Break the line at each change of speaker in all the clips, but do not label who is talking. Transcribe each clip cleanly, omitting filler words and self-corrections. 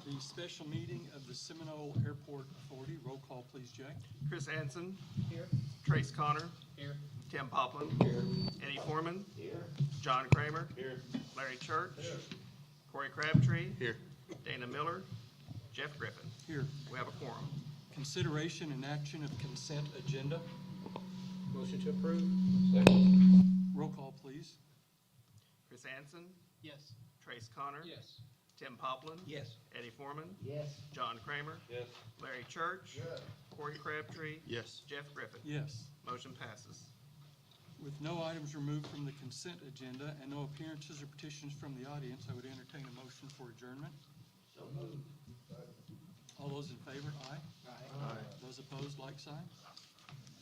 The special meeting of the Seminole Airport Authority. Roll call, please, Jay.
Chris Anson.
Here.
Trace Connor.
Here.
Tim Poplin.
Here.
Eddie Foreman.
Here.
John Kramer.
Here.
Larry Church.
Here.
Corey Crabtree.
Here.
Dana Miller. Jeff Griffin.
Here.
We have a quorum.
Consideration and action of consent agenda.
Motion to approve.
Roll call, please.
Chris Anson.
Yes.
Trace Connor.
Yes.
Tim Poplin.
Yes.
Eddie Foreman.
Yes.
John Kramer.
Yes.
Larry Church.
Yes.
Corey Crabtree.
Yes.
Jeff Griffin.
Yes.
Motion passes.
With no items removed from the consent agenda and no appearances or petitions from the audience, I would entertain a motion for adjournment.
So moved.
All those in favor, aye.
Aye.
Those opposed, like sign.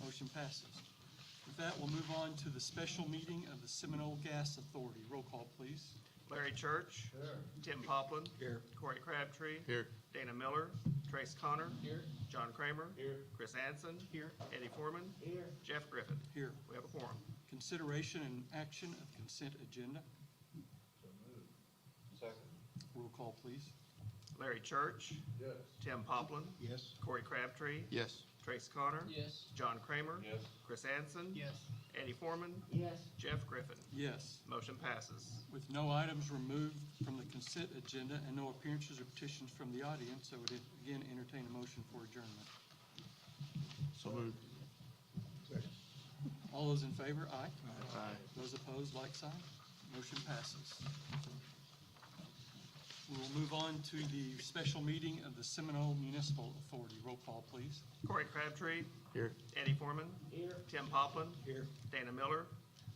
Motion passes. With that, we'll move on to the special meeting of the Seminole Gas Authority. Roll call, please.
Larry Church.
Here.
Tim Poplin.
Here.
Corey Crabtree.
Here.
Dana Miller. Trace Connor.
Here.
John Kramer.
Here.
Chris Anson.
Here.
Eddie Foreman.
Here.
Jeff Griffin.
Here.
We have a quorum.
Consideration and action of consent agenda.
So moved. Second.
Roll call, please.
Larry Church.
Yes.
Tim Poplin.
Yes.
Corey Crabtree.
Yes.
Trace Connor.
Yes.
John Kramer.
Yes.
Chris Anson.
Yes.
Eddie Foreman.
Yes.
Jeff Griffin.
Yes.
Motion passes.
With no items removed from the consent agenda and no appearances or petitions from the audience, I would again entertain a motion for adjournment.
So moved. Second.
All those in favor, aye.
Aye.
Those opposed, like sign. Motion passes. We will move on to the special meeting of the Seminole Municipal Authority. Roll call, please.
Corey Crabtree.
Here.
Eddie Foreman.
Here.
Tim Poplin.
Here.
Dana Miller.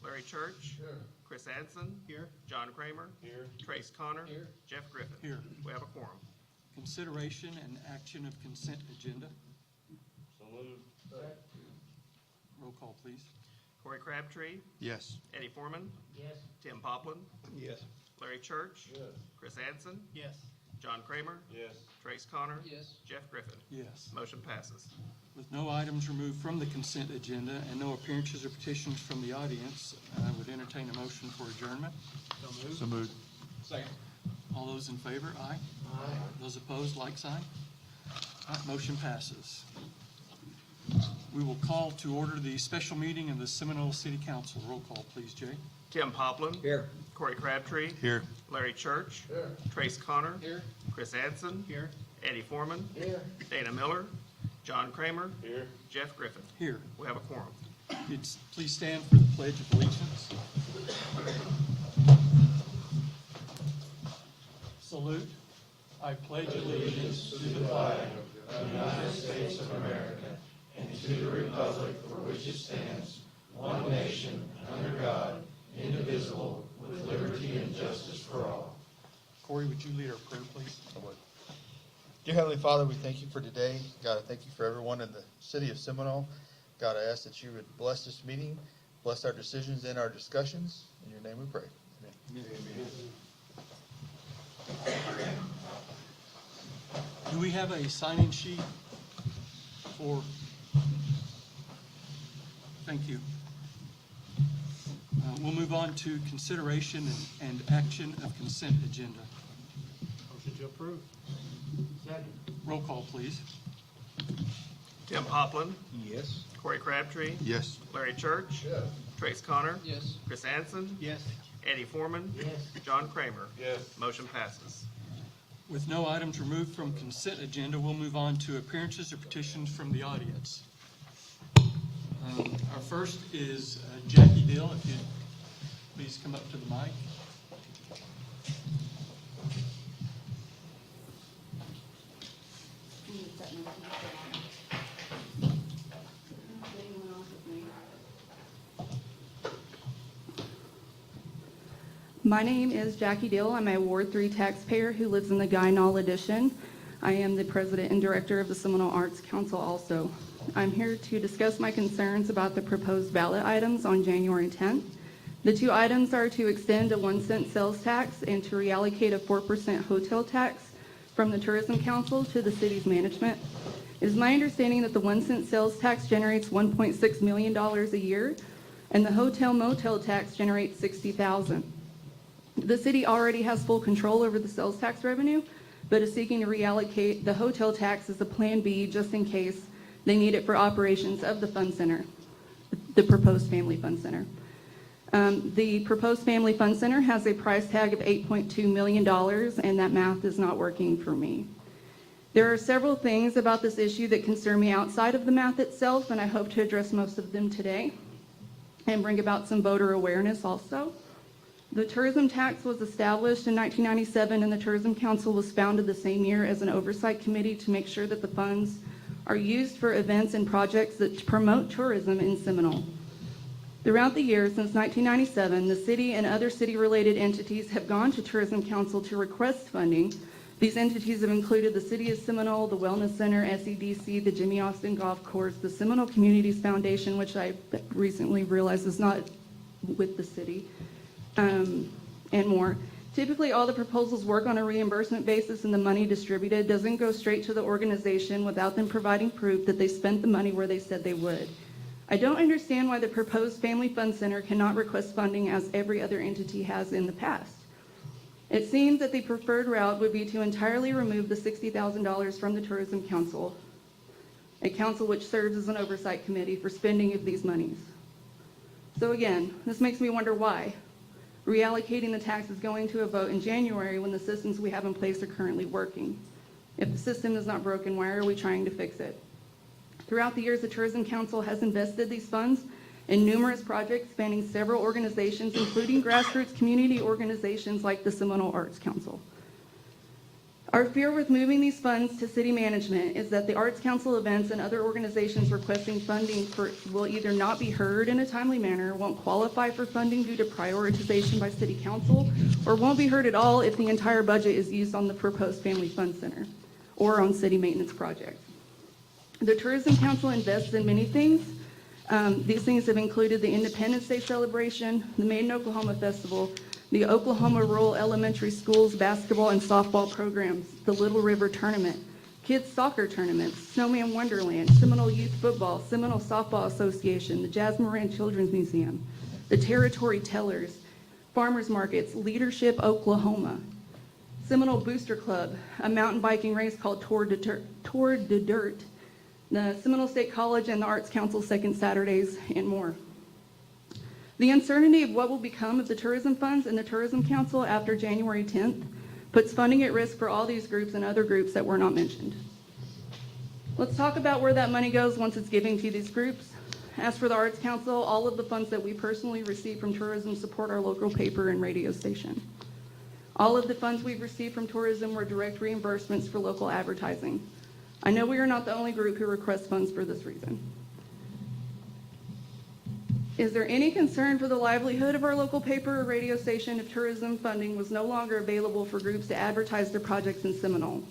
Larry Church.
Here.
Chris Anson.
Here.
John Kramer.
Here.
Trace Connor.
Here.
Jeff Griffin.
Here.
We have a quorum.
Consideration and action of consent agenda.
So moved. Second.
Roll call, please.
Corey Crabtree.
Yes.
Eddie Foreman.
Yes.
Tim Poplin.
Yes.
Larry Church.
Yes.
Chris Anson.
Yes.
John Kramer.
Yes.
Trace Connor.
Yes.
Jeff Griffin.
Yes.
Motion passes.
With no items removed from the consent agenda and no appearances or petitions from the audience, I would entertain a motion for adjournment.
So moved. Second.
All those in favor, aye.
Aye.
Those opposed, like sign. All right, motion passes. We will call to order the special meeting of the Seminole City Council. Roll call, please, Jay.
Tim Poplin.
Here.
Corey Crabtree.
Here.
Larry Church.
Here.
Trace Connor.
Here.
Chris Anson.
Here.
Eddie Foreman.
Here.
Dana Miller. John Kramer.
Here.
Jeff Griffin.
Here.
We have a quorum.
Please stand for the Pledge of Allegiance. Salute. I pledge allegiance to the flag of the United States of America and to the republic for which it stands, one nation, under God, indivisible, with liberty and justice for all. Corey, would you lead our prayer, please?
Dear Heavenly Father, we thank you for today. God, I thank you for everyone in the city of Seminole. God, I ask that you would bless this meeting, bless our decisions and our discussions. In your name we pray. Amen.
Do we have a sign-in sheet for? Thank you. We'll move on to consideration and action of consent agenda.
Motion to approve. Second.
Roll call, please.
Tim Poplin.
Yes.
Corey Crabtree.
Yes.
Larry Church.
Yes.
Trace Connor.
Yes.
Chris Anson.
Yes.
Eddie Foreman.
Yes.
John Kramer.
Yes.
Motion passes.
With no items removed from consent agenda, we'll move on to appearances or petitions from the audience. Our first is Jackie Dill, if you'd please come up to the mic.
My name is Jackie Dill. I'm a Ward 3 taxpayer who lives in the Guynall Addition. I am the president and director of the Seminole Arts Council also. I'm here to discuss my concerns about the proposed ballot items on January 10th. The two items are to extend a 1-cent sales tax and to reallocate a 4% hotel tax from the Tourism Council to the city's management. It is my understanding that the 1-cent sales tax generates $1.6 million a year, and the hotel motel tax generates $60,000. The city already has full control over the sales tax revenue, but is seeking to reallocate the hotel tax as a Plan B just in case they need it for operations of the Fun Center, the proposed Family Fun Center. The proposed Family Fun Center has a price tag of $8.2 million, and that math is not working for me. There are several things about this issue that concern me outside of the math itself, and I hope to address most of them today and bring about some voter awareness also. The tourism tax was established in 1997, and the Tourism Council was founded the same year as an oversight committee to make sure that the funds are used for events and projects that promote tourism in Seminole. Throughout the years since 1997, the city and other city-related entities have gone to Tourism Council to request funding. These entities have included the City of Seminole, the Wellness Center, SEDC, the Jimmy Austin Golf Course, the Seminole Communities Foundation, which I recently realized is not with the city, and more. Typically, all the proposals work on a reimbursement basis, and the money distributed doesn't go straight to the organization without them providing proof that they spent the money where they said they would. I don't understand why the proposed Family Fun Center cannot request funding as every other entity has in the past. It seems that the preferred route would be to entirely remove the $60,000 from the Tourism Council, a council which serves as an oversight committee for spending of these monies. So again, this makes me wonder why. Reallocating the tax is going to a vote in January when the systems we have in place are currently working. If the system is not broken, why are we trying to fix it? Throughout the years, the Tourism Council has invested these funds in numerous projects spanning several organizations, including grassroots community organizations like the Seminole Arts Council. Our fear with moving these funds to city management is that the Arts Council events and other organizations requesting funding will either not be heard in a timely manner, won't qualify for funding due to prioritization by City Council, or won't be heard at all if the entire budget is used on the proposed Family Fun Center or on city maintenance projects. The Tourism Council invests in many things. These things have included the Independence Day celebration, the Made in Oklahoma Festival, the Oklahoma Rural Elementary Schools basketball and softball programs, the Little River Tournament, kids soccer tournaments, Snowman Wonderland, Seminole Youth Football, Seminole Softball Association, the Jazz Moran Children's Museum, the Territory Tellers, Farmers Markets, Leadership Oklahoma, Seminole Booster Club, a mountain biking race called Tour de Dirt, the Seminole State College and the Arts Council Second Saturdays, and more. The uncertainty of what will become of the tourism funds and the Tourism Council after January 10th puts funding at risk for all these groups and other groups that were not mentioned. Let's talk about where that money goes once it's given to these groups. As for the Arts Council, all of the funds that we personally receive from tourism support our local paper and radio station. All of the funds we've received from tourism were direct reimbursements for local advertising. I know we are not the only group who requests funds for this reason. Is there any concern for the livelihood of our local paper or radio station if tourism funding was no longer available for groups to advertise their projects in Seminole?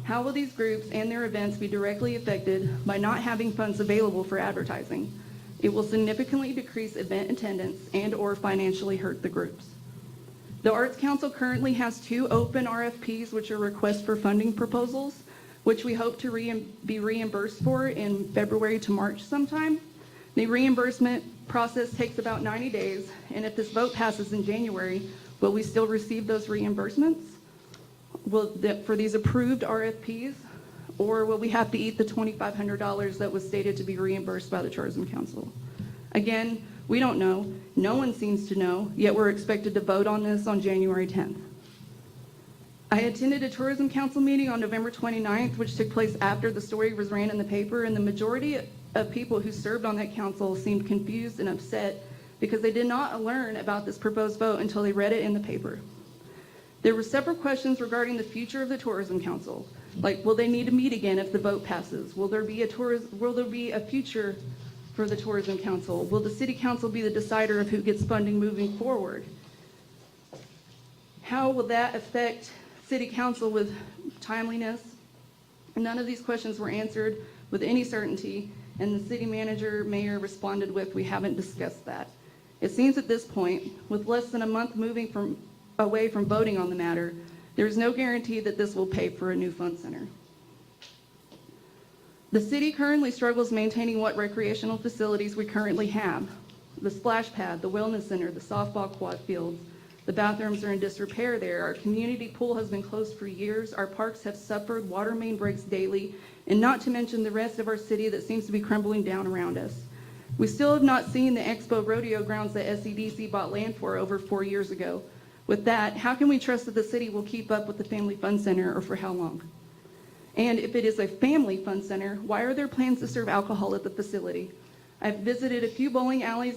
How will these groups and their events be directly affected by not having funds available for advertising? It will significantly decrease event attendance and/or financially hurt the groups. The Arts Council currently has 2 open RFPs, which are requests for funding proposals, which we hope to be reimbursed for in February to March sometime. The reimbursement process takes about 90 days, and if this vote passes in January, will we still receive those reimbursements for these approved RFPs, or will we have to eat the $2,500 that was stated to be reimbursed by the Tourism Council? Again, we don't know. No one seems to know, yet we're expected to vote on this on January 10th. I attended a Tourism Council meeting on November 29th, which took place after the story was ran in the paper, and the majority of people who served on that council seemed confused and upset because they did not learn about this proposed vote until they read it in the paper. There were several questions regarding the future of the Tourism Council, like will they need to meet again if the vote passes? Will there be a future for the Tourism Council? Will the City Council be the decider of who gets funding moving forward? How will that affect City Council with timeliness? None of these questions were answered with any certainty, and the city manager, mayor responded with, "We haven't discussed that." It seems at this point, with less than a month moving away from voting on the matter, there is no guarantee that this will pay for a new fun center. The city currently struggles maintaining what recreational facilities we currently have: the splash pad, the wellness center, the softball quad fields, The bathrooms are in disrepair there. Our community pool has been closed for years. Our parks have suffered water main breaks daily, and not to mention the rest of our city that seems to be crumbling down around us. We still have not seen the Expo Rodeo grounds that SCDC bought land for over 4 years ago. With that, how can we trust that the city will keep up with the Family Fun Center, or for how long? And if it is a family fun center, why are there plans to serve alcohol at the facility? I've visited a few bowling alleys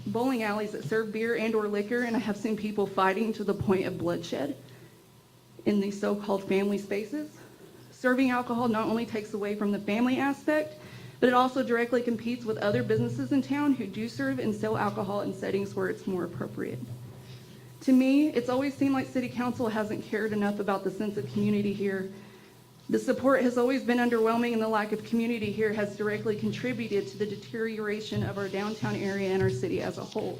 that serve beer and or liquor, and I have seen people fighting to the point of bloodshed in these so-called family spaces. Serving alcohol not only takes away from the family aspect, but it also directly competes with other businesses in town who do serve and sell alcohol in settings where it's more appropriate. To me, it's always seemed like City Council hasn't cared enough about the sense of community here. The support has always been underwhelming, and the lack of community here has directly contributed to the deterioration of our downtown area and our city as a whole.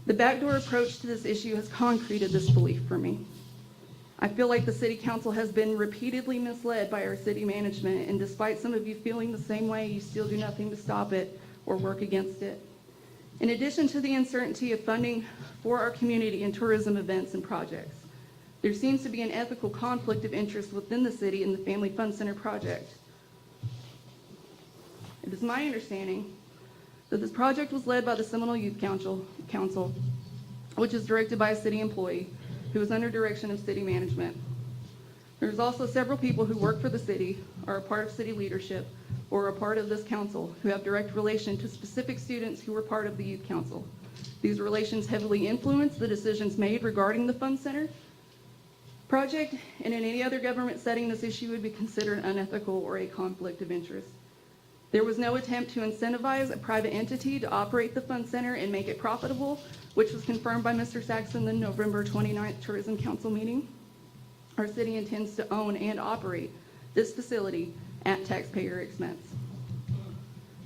The backdoor approach to this issue has concreted this belief for me. I feel like the City Council has been repeatedly misled by our city management, and despite some of you feeling the same way, you still do nothing to stop it or work against it. In addition to the uncertainty of funding for our community and tourism events and projects, there seems to be an ethical conflict of interest within the city in the Family Fun Center project. It is my understanding that this project was led by the Seminole Youth Council, which is directed by a city employee who is under direction of city management. There's also several people who work for the city, are a part of city leadership, or are a part of this council who have direct relation to specific students who were part of the youth council. These relations heavily influence the decisions made regarding the Fun Center project, and in any other government setting, this issue would be considered unethical or a conflict of interest. There was no attempt to incentivize a private entity to operate the Fun Center and make it profitable, which was confirmed by Mr. Saxon in the November 29th Tourism Council meeting. Our city intends to own and operate this facility at taxpayer expense.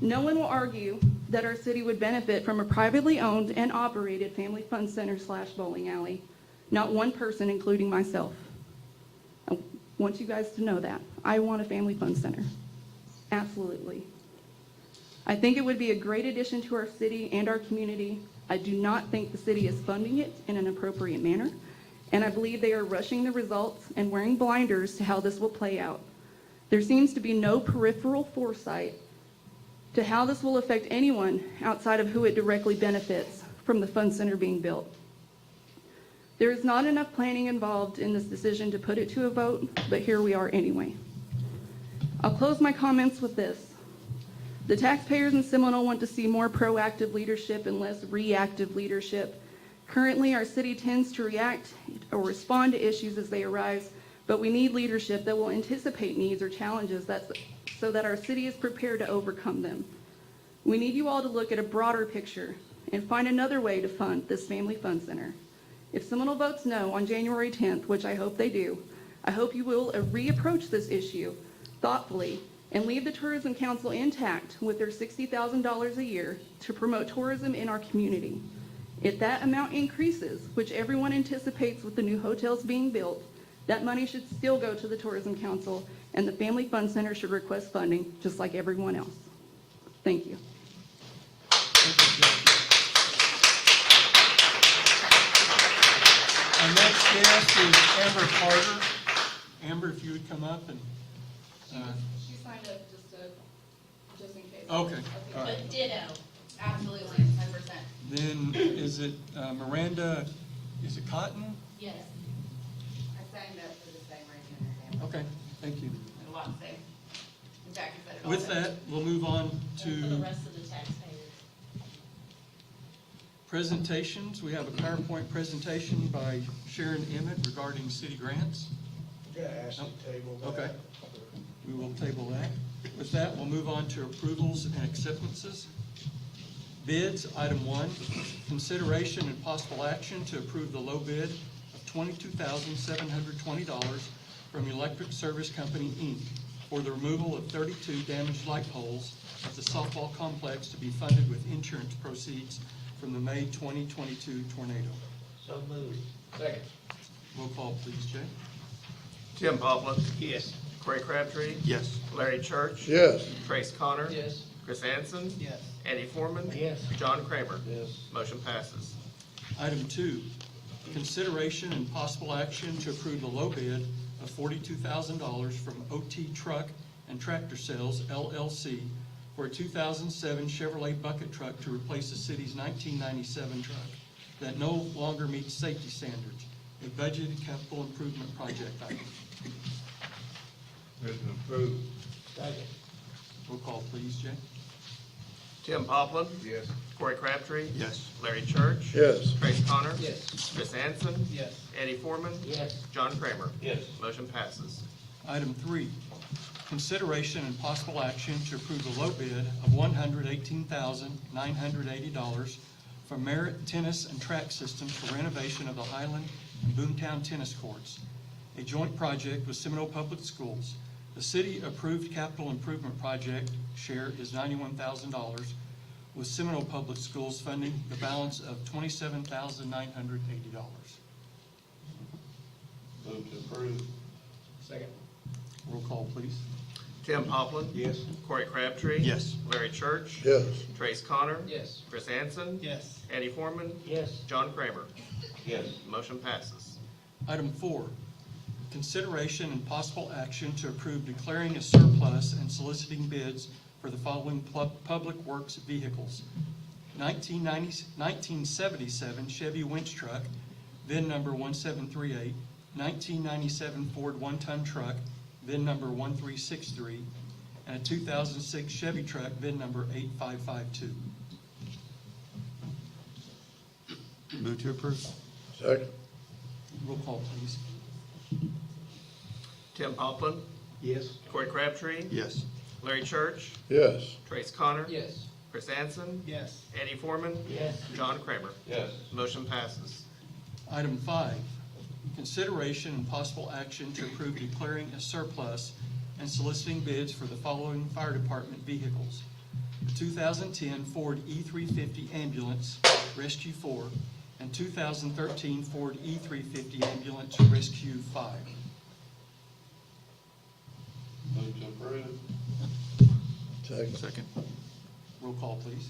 No one will argue that our city would benefit from a privately owned and operated family fun center / bowling alley. Not one person, including myself. I want you guys to know that. I want a family fun center. Absolutely. I think it would be a great addition to our city and our community. I do not think the city is funding it in an appropriate manner, and I believe they are rushing the results and wearing blinders to how this will play out. There seems to be no peripheral foresight to how this will affect anyone outside of who it directly benefits from the fun center being built. There is not enough planning involved in this decision to put it to a vote, but here we are anyway. I'll close my comments with this. The taxpayers in Seminole want to see more proactive leadership and less reactive leadership. Currently, our city tends to react or respond to issues as they arise, but we need leadership that will anticipate needs or challenges so that our city is prepared to overcome them. We need you all to look at a broader picture and find another way to fund this Family Fun Center. If Seminole votes no on January 10th, which I hope they do, I hope you will reapproach this issue thoughtfully and leave the Tourism Council intact with their $60,000 a year to promote tourism in our community. If that amount increases, which everyone anticipates with the new hotels being built, that money should still go to the Tourism Council, and the Family Fun Center should request funding just like everyone else. Thank you.
Our next guest is Amber Carter. Amber, if you would come up and,
She signed up just in case.
okay, all right.
But ditto, absolutely, 100%.
Then is it Miranda, is it Cotton?
Yes. I signed up for the same raising your hand.
Okay, thank you.
A lot to say. In fact, you said it all.
With
there.
that, we'll move on
For the
to
rest of the taxpayers.
presentations. We have a PowerPoint presentation by Sharon Emmett regarding city grants.
I'm gonna ask you to table that.
Okay. We will table that. With that, we'll move on to approvals and acceptances. Bids, item 1, consideration and possible action to approve the low bid of $22,720 from Electric Service Company, Inc. for the removal of 32 damaged light poles at the softball complex to be funded with insurance proceeds from the May 2022 tornado.
So moved. Second.
Roll call, please, Jay.
Tim Pavlik.
Yes.
Corey Crabtree.
Yes.
Larry Church.
Yes.
Trace Connor.
Yes.
Chris Anson.
Yes.
Eddie Foreman.
Yes.
John Kramer.
Yes.
Motion passes.
Item 2, Consideration and possible action to approve the low bid of $42,000 from OT Truck and Tractor Sales LLC for a 2007 Chevrolet bucket truck to replace the city's 1997 truck that no longer meets safety standards, a budgeted capital improvement project item.
Motion approved.
Roll call, please, Jay.
Tim Poplin.
Yes.
Corey Crabtree.
Yes.
Larry Church.
Yes.
Trace Connor.
Yes.
Chris Anson.
Yes.
Eddie Foreman.
Yes.
John Kramer.
Yes.
Motion passes.
Item 3, consideration and possible action to approve the low bid of $118,980 from Merit Tennis and Track Systems for renovation of the Highland and Boomtown tennis courts, a joint project with Seminole Public Schools. The city-approved capital improvement project share is $91,000, with Seminole Public Schools funding the balance of $27,980.
Move to approve. Second.
Roll call, please.
Tim Poplin.
Yes.
Corey Crabtree.
Yes.
Larry Church.
Yes.
Trace Connor.
Yes.
Chris Anson.
Yes.
Eddie Foreman.
Yes.
John Kramer.
Yes.
Motion passes.
Item 4, consideration and possible action to approve declaring a surplus and soliciting bids for the following public works vehicles: 1977 Chevy winch truck, VIN number 1738, 1997 Ford one-ton truck, VIN number 1363, and a 2006 Chevy truck, VIN number 8552.
Move to approve.
Second.
Roll call, please.
Tim Poplin.
Yes.
Corey Crabtree.
Yes.
Larry Church.
Yes.
Trace Connor.
Yes.
Chris Anson.
Yes.
Eddie Foreman.
Yes.
John Kramer.
Yes.
Motion passes.
Item 5, consideration and possible action to approve declaring a surplus and soliciting bids for the following fire department vehicles: the 2010 Ford E350 Ambulance Rescue 4 and 2013 Ford E350 Ambulance Rescue 5.
Move to approve.
Second.
Roll call, please.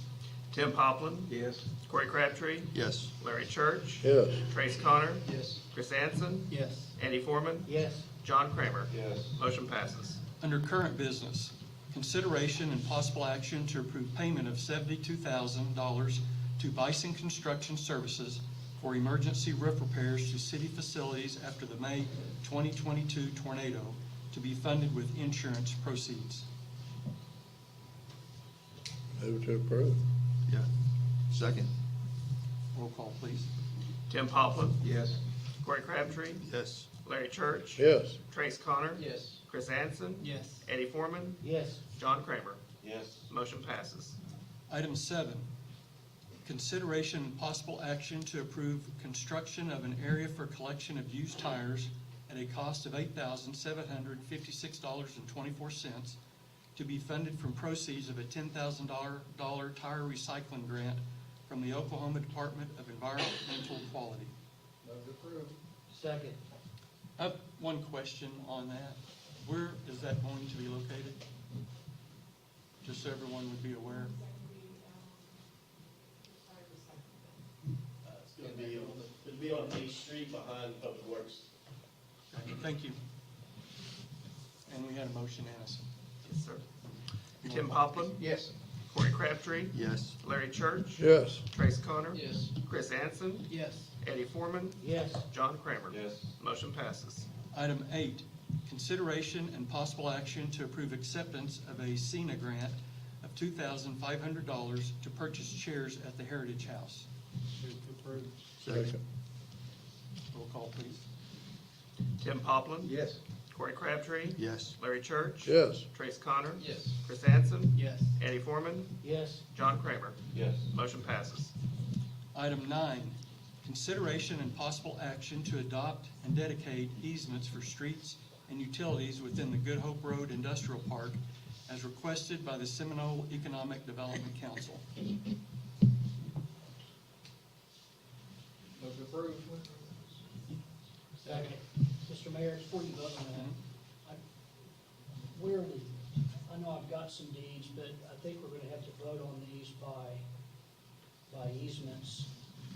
Tim Poplin.
Yes.
Corey Crabtree.
Yes.
Larry Church.
Yes.
Trace Connor.
Yes.
Chris Anson.
Yes.
Eddie Foreman.
Yes.
John Kramer.
Yes.
Motion passes.
Under current business, consideration and possible action to approve payment of $72,000 to Bison Construction Services for emergency roof repairs to city facilities after the May 2022 tornado, to be funded with insurance proceeds.
Move to approve.
Yeah. Second.
Roll call, please.
Tim Poplin.
Yes.
Corey Crabtree.
Yes.
Larry Church.
Yes.
Trace Connor.
Yes.
Chris Anson.
Yes.
Eddie Foreman.
Yes.
John Kramer.
Yes.
Motion passes.
Item 7, consideration and possible action to approve construction of an area for collection of used tires at a cost of $8,756.24, to be funded from proceeds of a $10,000 tire recycling grant from the Oklahoma Department of Environmental Quality.
Move to approve. Second.
I have one question on that. Where is that going to be located? Just so everyone would be aware.
It'll be on Main Street behind Public Works.
Thank you. And we had a motion and a second.
Yes, sir. Tim Poplin.
Yes.
Corey Crabtree.
Yes.
Larry Church.
Yes.
Trace Connor.
Yes.
Chris Anson.
Yes.
Eddie Foreman.
Yes.
John Kramer.
Yes.
Motion passes.
Item 8, consideration and possible action to approve acceptance of a SENA grant of $2,500 to purchase chairs at the Heritage House.
Move to approve.
Second.
Roll call, please.
Tim Poplin.
Yes.
Corey Crabtree.
Yes.
Larry Church.
Yes.
Trace Connor.
Yes.
Chris Anson.
Yes.
Eddie Foreman.
Yes.
John Kramer.
Yes.
Motion passes.
Item 9, consideration and possible action to adopt and dedicate easements for streets and utilities within the Good Hope Road Industrial Park as requested by the Seminole Economic Development Council.
Move to approve.
Second. Mr. Mayor, before you vote on that, I know I've got some deeds, but I think we're gonna have to vote on these by easements.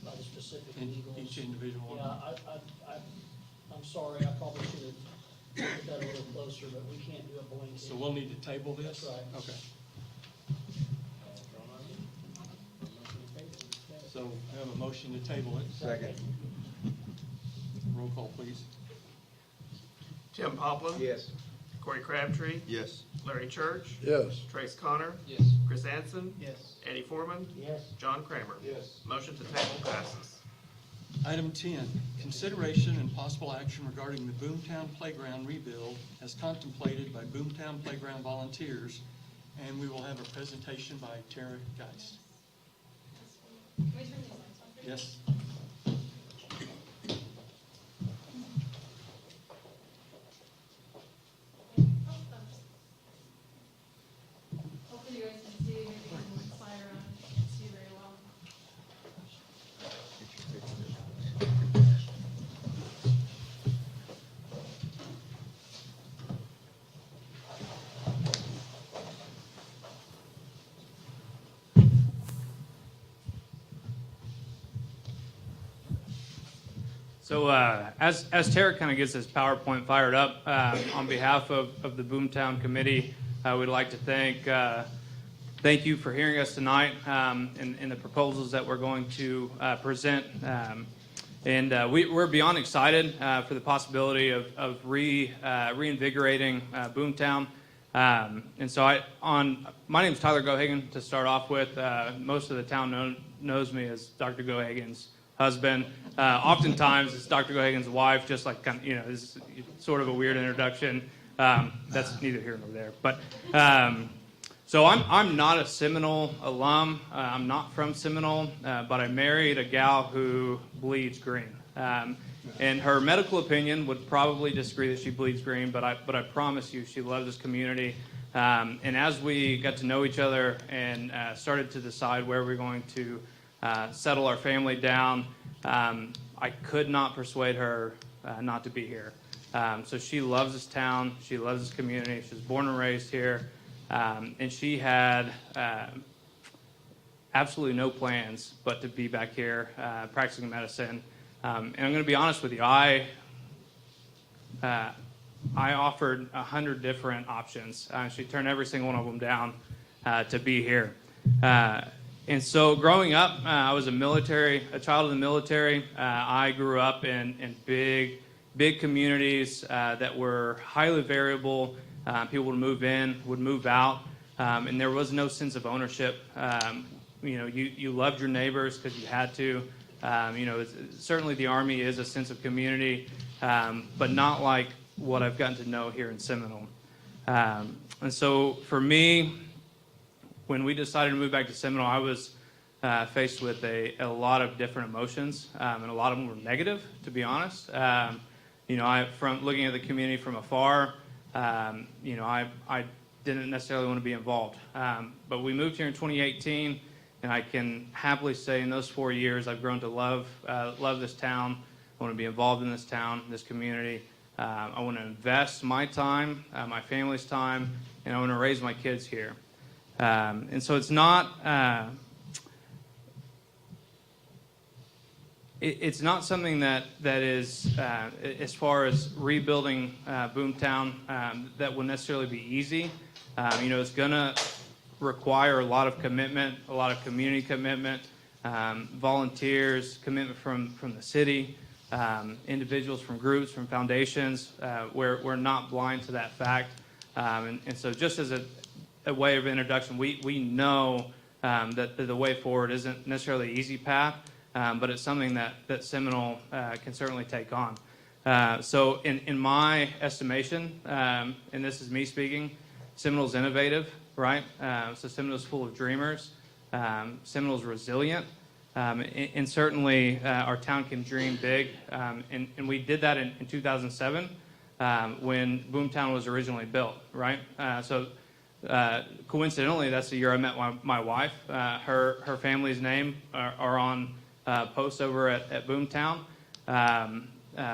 by the specific
in
legals.
each individual one?
Yeah, I'm sorry, I probably should have looked at it a little closer, but we can't do a blanket.
So we'll need to table this?
That's right.
Okay. So I have a motion to table it.
Second.
Roll call, please.
Tim Poplin.
Yes.
Corey Crabtree.
Yes.
Larry Church.
Yes.
Trace Connor.
Yes.
Chris Anson.
Yes.
Eddie Foreman.
Yes.
John Kramer.
Yes.
Motion to table passes.
Item 10, consideration and possible action regarding the Boomtown Playground rebuild as contemplated by Boomtown Playground volunteers. And we will have a presentation by Tara Geist.
Can we turn these lights on?
Yes?
Hopefully you guys can see, maybe you can slide around, can't see very well.
So as Tara kind of gets this PowerPoint fired up, on behalf of the Boomtown Committee, we'd like to thank you for hearing us tonight in the proposals that we're going to present. We're beyond excited for the possibility of reinvigorating Boomtown. My name is Tyler Gohagan. To start off with, most of the town knows me as Dr. Gohagan's husband. Oftentimes it's Dr. Gohagan's wife, just like, this is sort of a weird introduction. That's neither here nor there. But so I'm not a Seminole alum. I'm not from Seminole, but I married a gal who bleeds green. And her medical opinion would probably disagree that she bleeds green, but I promise you she loves this community. And as we got to know each other and started to decide where we're going to settle our family down, I could not persuade her not to be here. So she loves this town. She loves this community. She was born and raised here. And she had absolutely no plans but to be back here practicing medicine. And I'm going to be honest with you. I offered 100 different options. She turned every single one of them down to be here. And so growing up, I was a child of the military. I grew up in big communities that were highly variable. People would move in, would move out, and there was no sense of ownership. You loved your neighbors because you had to. Certainly the Army is a sense of community, but not like what I've gotten to know here in Seminole. And so for me, when we decided to move back to Seminole, I was faced with a lot of different emotions, and a lot of them were negative, to be honest. From looking at the community from afar, I didn't necessarily want to be involved. But we moved here in 2018, and I can happily say in those 4 years, I've grown to love this town. I want to be involved in this town, this community. I want to invest my time, my family's time, and I want to raise my kids here. And so it's not something that is as far as rebuilding Boomtown that will necessarily be easy. It's going to require a lot of commitment, a lot of community commitment, volunteers, commitment from the city, individuals from groups, from foundations. We're not blind to that fact. And so just as a way of introduction, we know that the way forward isn't necessarily an easy path, but it's something that Seminole can certainly take on. So in my estimation, and this is me speaking, Seminole's innovative, right? So Seminole's full of dreamers. Seminole's resilient. And certainly our town can dream big. And we did that in 2007 when Boomtown was originally built, right? Coincidentally, that's the year I met my wife. Her family's name are on posts over at Boomtown,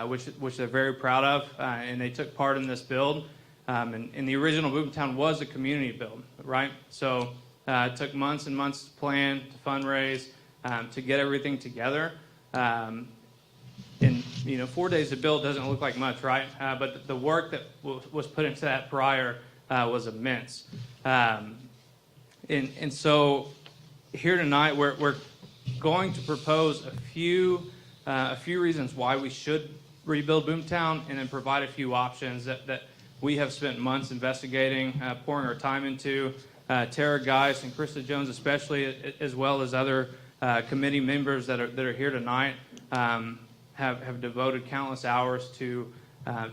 which they're very proud of, and they took part in this build. And the original Boomtown was a community build, right? So it took months and months to plan, to fundraise, to get everything together. And 4 days to build doesn't look like much, right? But the work that was put into that prior was immense. And so here tonight, we're going to propose a few reasons why we should rebuild Boomtown, and then provide a few options that we have spent months investigating, pouring our time into. Tara Geis and Krista Jones especially, as well as other committee members that are here tonight, have devoted countless hours to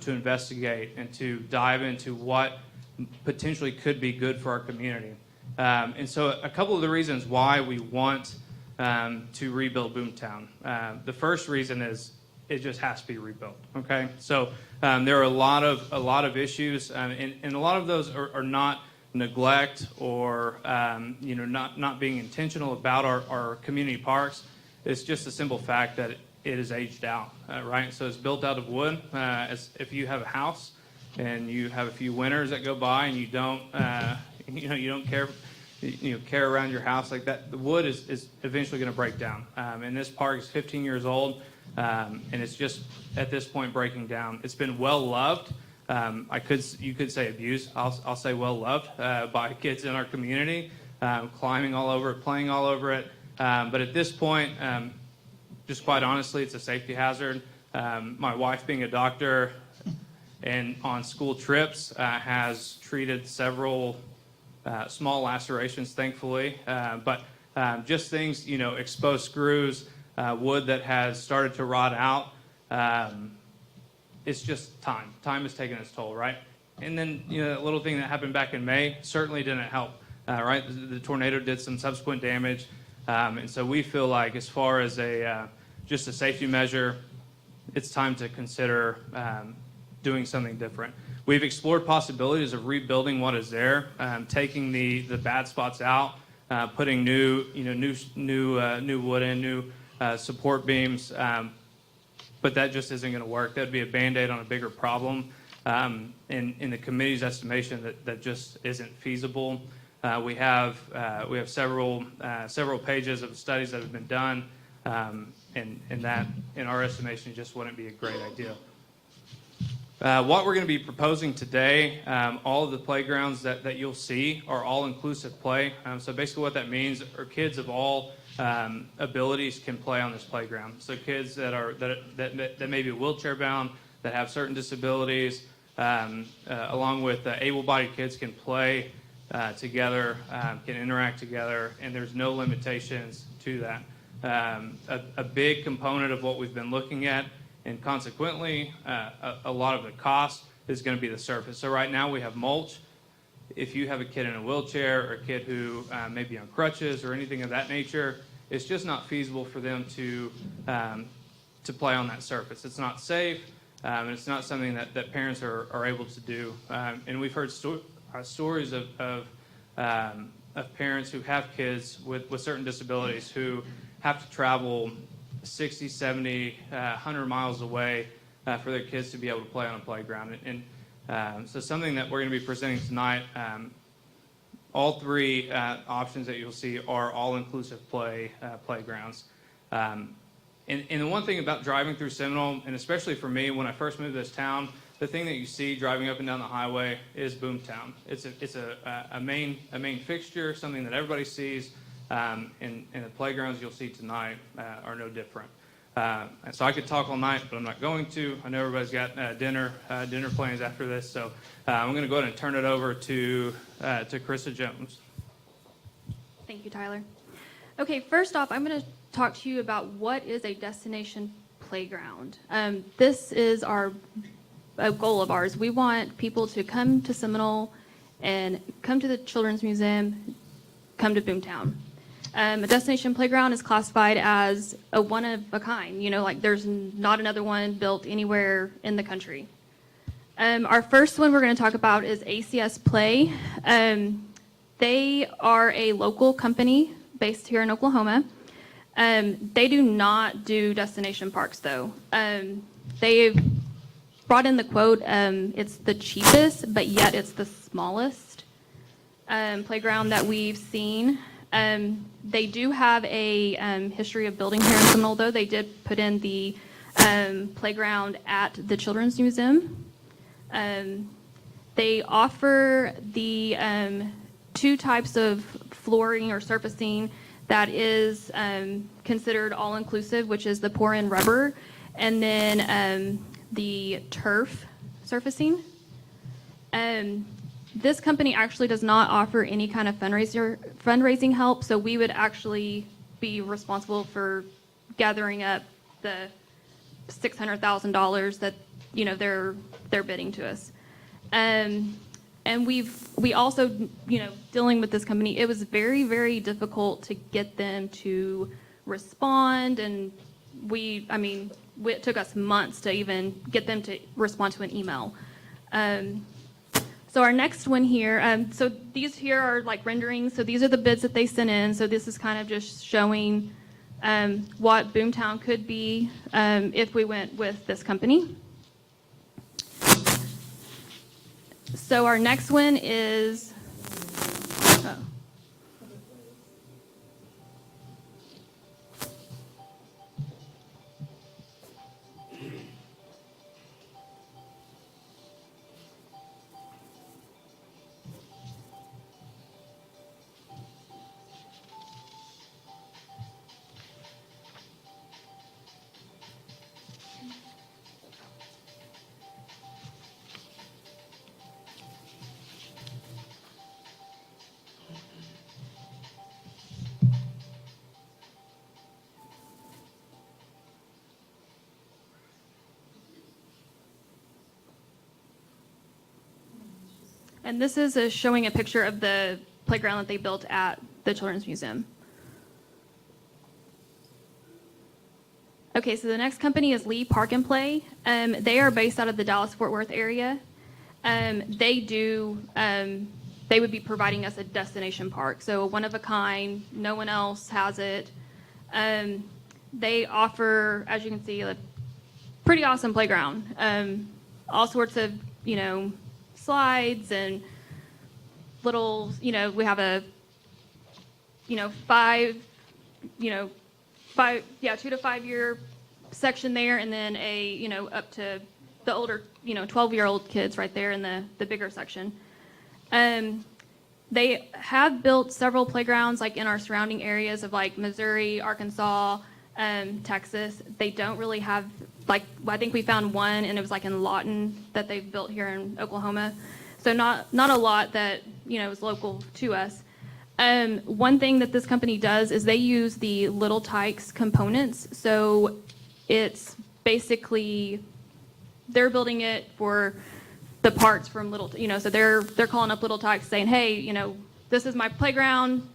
investigate and to dive into what potentially could be good for our community. And so a couple of the reasons why we want to rebuild Boomtown. The first reason is it just has to be rebuilt. Okay, so there are a lot of issues, and a lot of those are not neglect or not being intentional about our community parks. It's just a simple fact that it is aged out, right? So it's built out of wood. As if you have a house and you have a few winters that go by and you don't care around your house like that, the wood is eventually going to break down. And this park is 15 years old, and it's just at this point breaking down. It's been well loved. You could say abused. I'll say well loved by kids in our community, climbing all over it, playing all over it. But at this point, just quite honestly, it's a safety hazard. My wife, being a doctor and on school trips, has treated several small lacerations, thankfully. But just things, exposed screws, wood that has started to rot out. It's just time. Time has taken its toll, right? And then, that little thing that happened back in May certainly didn't help, right? The tornado did some subsequent damage. And so we feel like, as far as just a safety measure, it's time to consider doing something different. We've explored possibilities of rebuilding what is there, taking the bad spots out, putting new wood in, new support beams, but that just isn't going to work. That'd be a Band-Aid on a bigger problem. In the committee's estimation, that just isn't feasible. We have several pages of studies that have been done, and that, in our estimation, just wouldn't be a great idea. What we're going to be proposing today, all of the playgrounds that you'll see are all inclusive play. So basically what that means are kids of all abilities can play on this playground. So kids that may be wheelchair bound, that have certain disabilities, along with able-bodied kids can play together, can interact together, and there's no limitations to that. A big component of what we've been looking at, and consequently a lot of the cost, is going to be the surface. So right now we have mulch. If you have a kid in a wheelchair or a kid who may be on crutches or anything of that nature, it's just not feasible for them to play on that surface. It's not safe, and it's not something that parents are able to do. And we've heard stories of parents who have kids with certain disabilities who have to travel 60, 70, 100 miles away for their kids to be able to play on a playground. And so something that we're going to be presenting tonight, all three options that you'll see are all-inclusive playgrounds. And the one thing about driving through Seminole, and especially for me, when I first moved to this town, the thing that you see driving up and down the highway is Boomtown. It's a main fixture, something that everybody sees, and the playgrounds you'll see tonight are no different. And so I could talk all night, but I'm not going to. I know everybody's got dinner plans after this, so I'm going to go ahead and turn it over to Krista Jones.
Thank you, Tyler. Okay, first off, I'm going to talk to you about what is a destination playground. This is a goal of ours. We want people to come to Seminole and come to the Children's Museum, come to Boomtown. A destination playground is classified as a one of a kind. Like there's not another one built anywhere in the country. Our first one we're going to talk about is ACS Play. They are a local company based here in Oklahoma. They do not do destination parks, though. They've brought in the quote, it's the cheapest, but yet it's the smallest playground that we've seen. They do have a history of building here in Seminole, though. They did put in the playground at the Children's Museum. They offer the two types of flooring or surfacing that is considered all-inclusive, which is the pour-in rubber, and then the turf surfacing. This company actually does not offer any kind of fundraising help, so we would actually be responsible for gathering up the $600,000 that they're bidding to us. And we also, dealing with this company, it was very, very difficult to get them to respond, and it took us months to even get them to respond to an email. So our next one here, so these here are like renderings. So these are the bids that they sent in. So this is kind of just showing what Boomtown could be if we went with this company. So our next one is, and this is showing a picture of the playground that they built at the Children's Museum. Okay, so the next company is Lee Park and Play. They are based out of the Dallas-Fort Worth area. They would be providing us a destination park, so a one-of-a-kind, no one else has it. They offer, as you can see, a pretty awesome playground. All sorts of, slides and little, we have a, 2 to 5 year section there, and then a, up to the older, 12-year-old kids right there in the bigger section. They have built several playgrounds like in our surrounding areas of like Missouri, Arkansas, Texas. They don't really have, I think we found one, and it was like in Lawton that they've built here in Oklahoma. So not a lot that, is local to us. One thing that this company does is they use the Little Tikes components. So it's basically, they're building it for the parts from Little, so they're calling up Little Tikes saying, hey, this is my playground,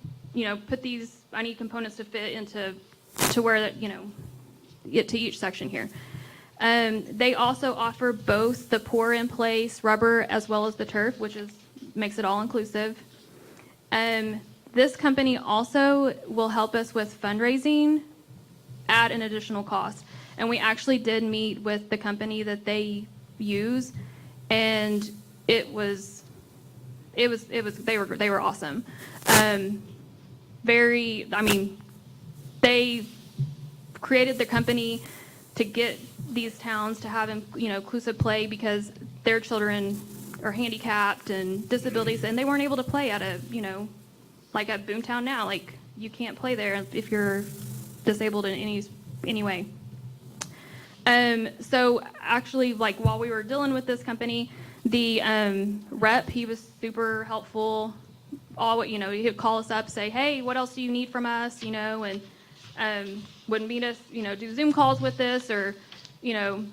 put these, I need components to fit into where that, get to each section here. They also offer both the pour-in-place rubber as well as the turf, which makes it all-inclusive. This company also will help us with fundraising at an additional cost. And we actually did meet with the company that they use, and they were awesome. They created the company to get these towns to have inclusive play because their children are handicapped and disabilities, and they weren't able to play at like at Boomtown now. Like, you can't play there if you're disabled in any way. So actually, like, while we were dealing with this company, the rep, he was super helpful. He'd call us up, say, hey, what else do you need from us, and would meet us, do Zoom calls with us or,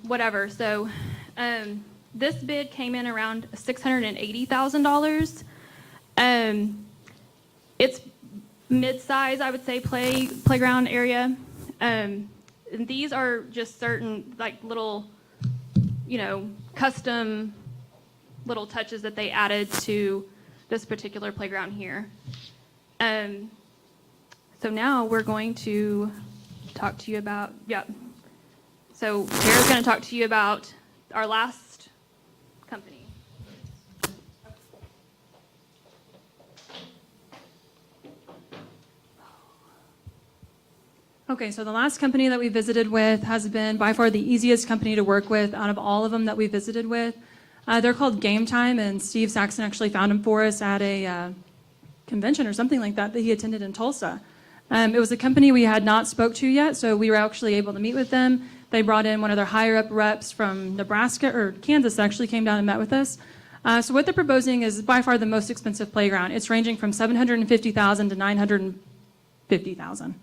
whatever. So this bid came in around $680,000. It's mid-size, I would say, playground area. And these are just certain, like, little, custom little touches that they added to this particular playground here. So now we're going to talk to you about, So Tara's going to talk to you about our last company.
Okay, so the last company that we visited with has been by far the easiest company to work with out of all of them that we visited with. They're called Game Time, and Steve Saxon actually found them for us at a convention or something like that he attended in Tulsa. It was a company we had not spoke to yet, so we were actually able to meet with them. They brought in one of their higher up reps from Nebraska, or Kansas actually came down and met with us. So what they're proposing is by far the most expensive playground. It's ranging from $750,000 to $950,000.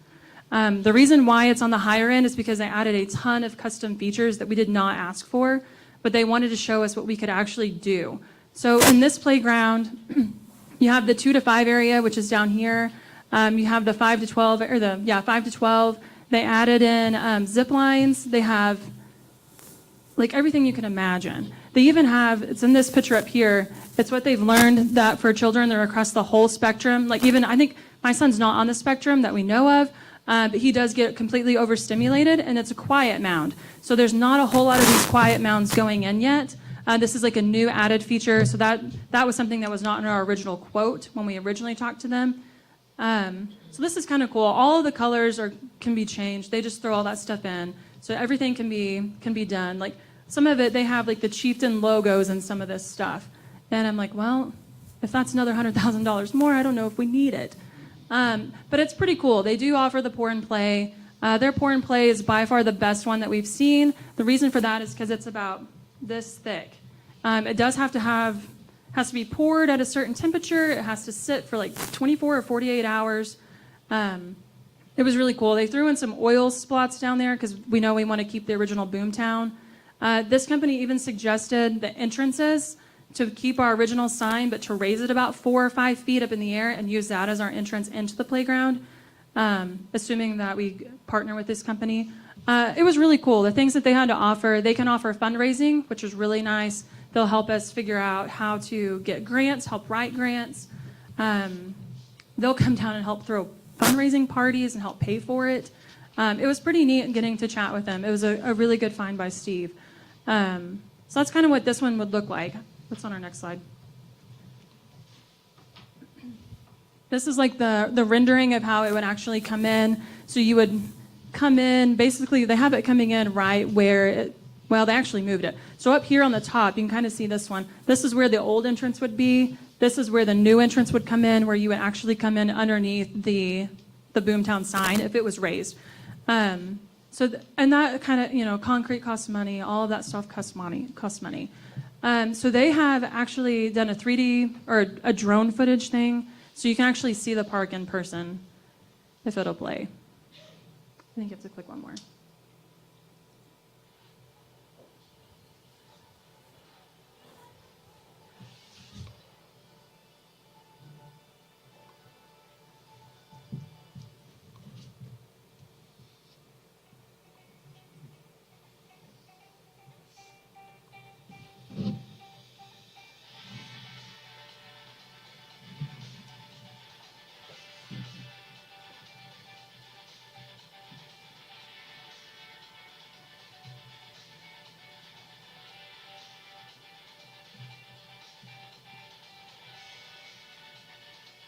The reason why it's on the higher end is because they added a ton of custom features that we did not ask for, but they wanted to show us what we could actually do. So in this playground, you have the 2 to 5 area, which is down here. You have the 5 to 12, or 5 to 12. They added in zip lines. They have like everything you can imagine. They even have, it's in this picture up here, it's what they've learned that for children, they're across the whole spectrum. Like even, I think my son's not on the spectrum that we know of, but he does get completely overstimulated, and it's a quiet mound. So there's not a whole lot of these quiet mounds going in yet. This is like a new added feature, so that was something that was not in our original quote when we originally talked to them. So this is kind of cool. All of the colors can be changed. They just throw all that stuff in, so everything can be done. Like some of it, they have like the Chieftain logos and some of this stuff, and I'm like, well, if that's another $100,000 more, I don't know if we need it. But it's pretty cool. They do offer the pour and play. Their pour and play is by far the best one that we've seen. The reason for that is because it's about this thick. It does has to be poured at a certain temperature. It has to sit for like 24 or 48 hours. It was really cool. They threw in some oil spots down there because we know we want to keep the original Boomtown. This company even suggested the entrances to keep our original sign, but to raise it about 4 or 5 feet up in the air and use that as our entrance into the playground, assuming that we partner with this company. It was really cool. The things that they had to offer, they can offer fundraising, which is really nice. They'll help us figure out how to get grants, help write grants. They'll come down and help throw fundraising parties and help pay for it. It was pretty neat getting to chat with them. It was a really good find by Steve. So that's kind of what this one would look like. What's on our next slide? This is like the rendering of how it would actually come in. So you would come in, basically they have it coming in right where they actually moved it. So up here on the top, you can kind of see this one. This is where the old entrance would be. This is where the new entrance would come in, where you would actually come in underneath the Boomtown sign if it was raised. And that kind of, concrete costs money, all of that stuff costs money. So they have actually done a 3D or a drone footage thing, so you can actually see the park in person if it'll play. I think you have to click one more.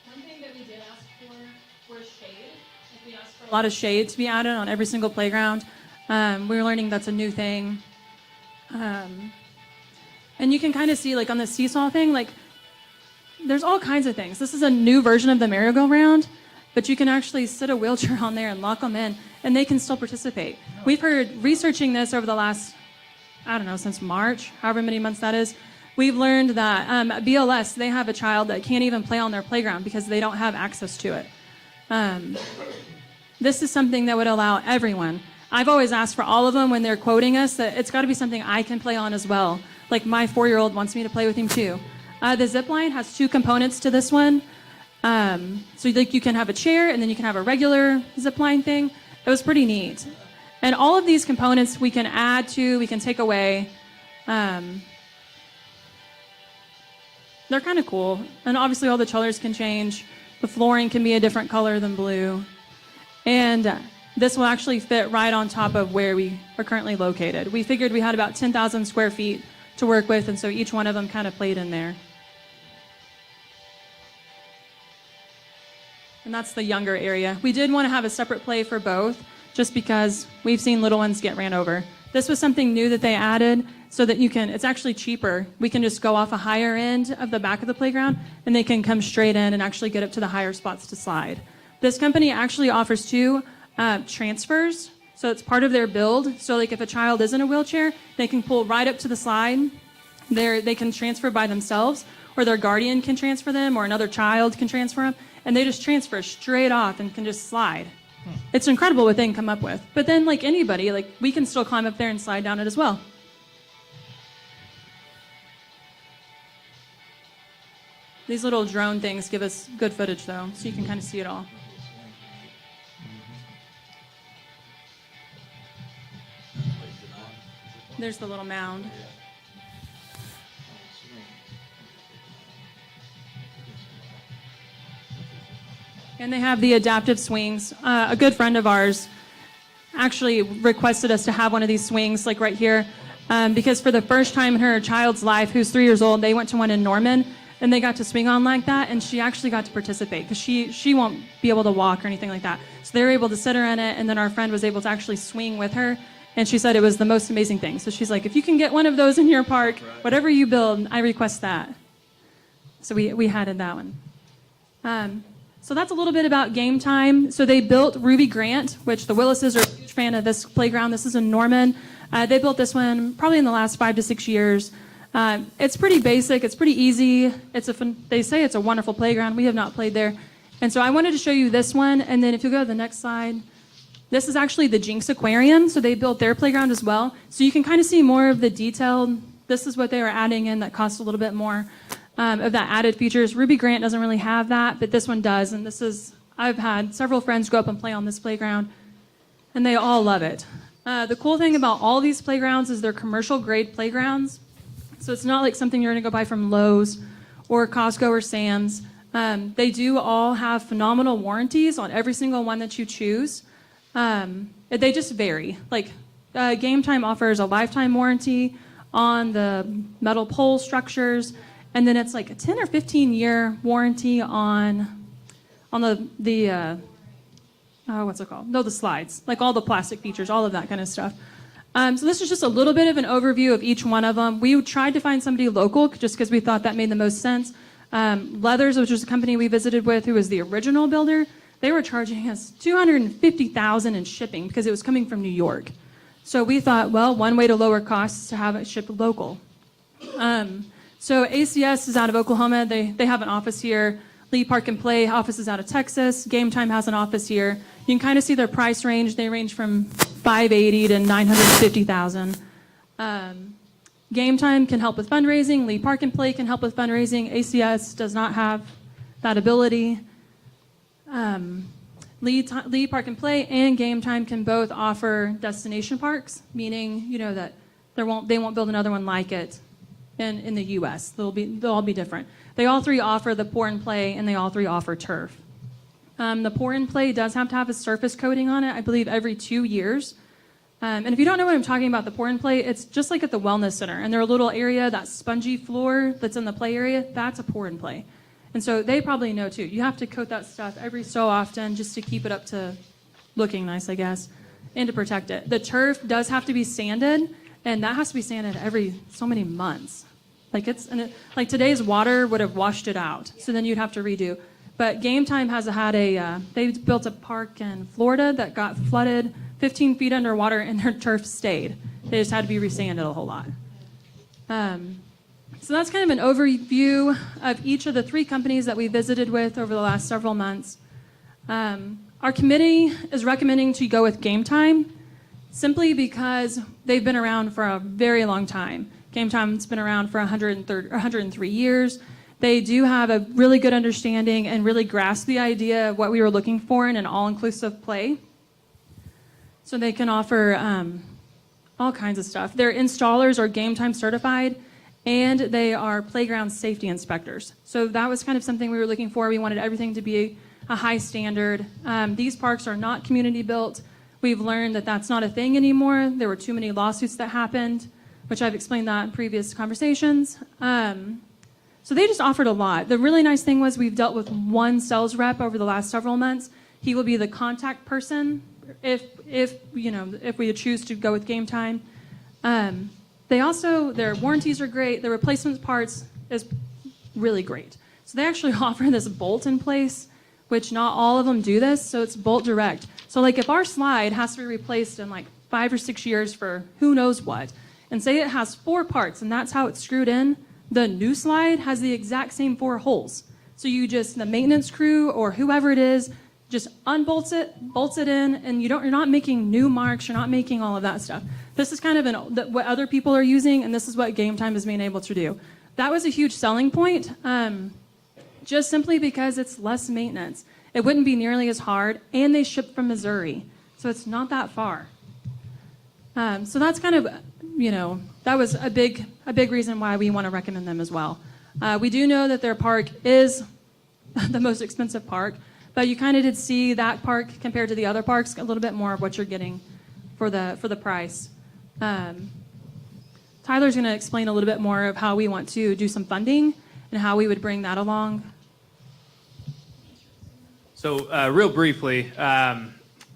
One thing that we did ask for was shade. We asked for a lot of shade to be added on every single playground. We're learning that's a new thing. And you can kind of see, like on the seesaw thing, like there's all kinds of things. This is a new version of the merry-go-round, but you can actually sit a wheelchair on there and lock them in, and they can still participate. We've heard, researching this over the last, since March, however many months that is, we've learned that at BLS, they have a child that can't even play on their playground because they don't have access to it. This is something that would allow everyone. I've always asked for all of them when they're quoting us that it's got to be something I can play on as well. Like my 4-year-old wants me to play with him too. The zip line has 2 components to this one. So like you can have a chair and then you can have a regular zip line thing. It was pretty neat. And all of these components we can add to, we can take away. They're kind of cool. And obviously all the colors can change. The flooring can be a different color than blue. And this will actually fit right on top of where we are currently located. We figured we had about 10,000 square feet to work with, and so each one of them kind of played in there. And that's the younger area. We did want to have a separate play for both. just because we've seen little ones get ran over. This was something new that they added so that it's actually cheaper. We can just go off a higher end of the back of the playground, and they can come straight in and actually get up to the higher spots to slide. This company actually offers 2 transfers, so it's part of their build. So like if a child is in a wheelchair, they can pull right up to the slide. They can transfer by themselves, or their guardian can transfer them, or another child can transfer them, and they just transfer straight off and can just slide. It's incredible what they can come up with. But then like anybody, like we can still climb up there and slide down it as well. These little drone things give us good footage though, so you can kind of see it all. There's the little mound. And they have the adaptive swings. A good friend of ours actually requested us to have one of these swings, like right here, because for the first time in her child's life, who's 3 years old, they went to one in Norman, and they got to swing on like that, and she actually got to participate, because she won't be able to walk or anything like that. So they were able to sit her in it, and then our friend was able to actually swing with her, and she said it was the most amazing thing. So she's like, if you can get one of those in your park, whatever you build, I request that. So we added that one. So that's a little bit about Game Time. So they built Ruby Grant, which the Willises are a huge fan of this playground. This is in Norman. They built this one probably in the last 5 to 6 years. It's pretty basic. It's pretty easy. They say it's a wonderful playground. We have not played there. And so I wanted to show you this one. And then if you go to the next slide, this is actually the Jinx Aquarium. So they built their playground as well. So you can kind of see more of the detail. This is what they were adding in that cost a little bit more. Of that added features. Ruby Grant doesn't really have that, but this one does. And I've had several friends go up and play on this playground, and they all love it. The cool thing about all these playgrounds is they're commercial grade playgrounds. So it's not like something you're gonna go buy from Lowe's or Costco or Sam's. They do all have phenomenal warranties on every single one that you choose. They just vary. Like Game Time offers a lifetime warranty on the metal pole structures. And then it's like a 10 or 15 year warranty on the what's it called? No, the slides, like all the plastic features, all of that kind of stuff. So this is just a little bit of an overview of each one of them. We tried to find somebody local just because we thought that made the most sense. Leathers, which was a company we visited with, who was the original builder, they were charging us $250,000 in shipping because it was coming from New York. So we thought, well, one way to lower costs is to have it shipped local. So ACS is out of Oklahoma. They have an office here. Lee Park and Play office is out of Texas. Game Time has an office here. You can kind of see their price range. They range from $580,000 to $950,000. Game Time can help with fundraising. Lee Park and Play can help with fundraising. ACS does not have that ability. Lee Park and Play and Game Time can both offer destination parks, meaning that they won't build another one like it in the U.S. They'll all be different. They all three offer the pour and play, and they all three offer turf. The pour and play does have to have a surface coating on it, I believe, every 2 years. And if you don't know what I'm talking about, the pour and play, it's just like at the wellness center. And their little area, that spongy floor that's in the play area, that's a pour and play. And so they probably know too. You have to coat that stuff every so often just to keep it up to looking nice, I guess, and to protect it. The turf does have to be sanded, and that has to be sanded every so many months. Like today's water would have washed it out, so then you'd have to redo. But Game Time they built a park in Florida that got flooded 15 feet underwater, and their turf stayed. They just had to be resanded a whole lot. So that's kind of an overview of each of the 3 companies that we visited with over the last several months. Our committee is recommending to go with Game Time simply because they've been around for a very long time. Game Time's been around for 103 years. They do have a really good understanding and really grasp the idea of what we were looking for in an all-inclusive play. So they can offer all kinds of stuff. Their installers are Game Time certified, and they are playground safety inspectors. So that was kind of something we were looking for. We wanted everything to be a high standard. These parks are not community built. We've learned that that's not a thing anymore. There were too many lawsuits that happened, which I've explained that in previous conversations. So they just offered a lot. The really nice thing was we've dealt with one sales rep over the last several months. He will be the contact person. If if we choose to go with Game Time. Their warranties are great. The replacement parts is really great. So they actually offer this bolt in place, which not all of them do this, so it's bolt direct. So like if our slide has to be replaced in like 5 or 6 years for who knows what, and say it has 4 parts and that's how it's screwed in, the new slide has the exact same 4 holes. So the maintenance crew or whoever it is, just unbolts it, bolts it in, and you're not making new marks, you're not making all of that stuff. This is kind of what other people are using, and this is what Game Time is being able to do. That was a huge selling point, just simply because it's less maintenance. It wouldn't be nearly as hard, and they ship from Missouri, so it's not that far. So that's kind of, that was a big reason why we want to recommend them as well. We do know that their park is the most expensive park, but you kind of did see that park compared to the other parks, a little bit more of what you're getting for the price. Tyler's going to explain a little bit more of how we want to do some funding and how we would bring that along.
So real briefly,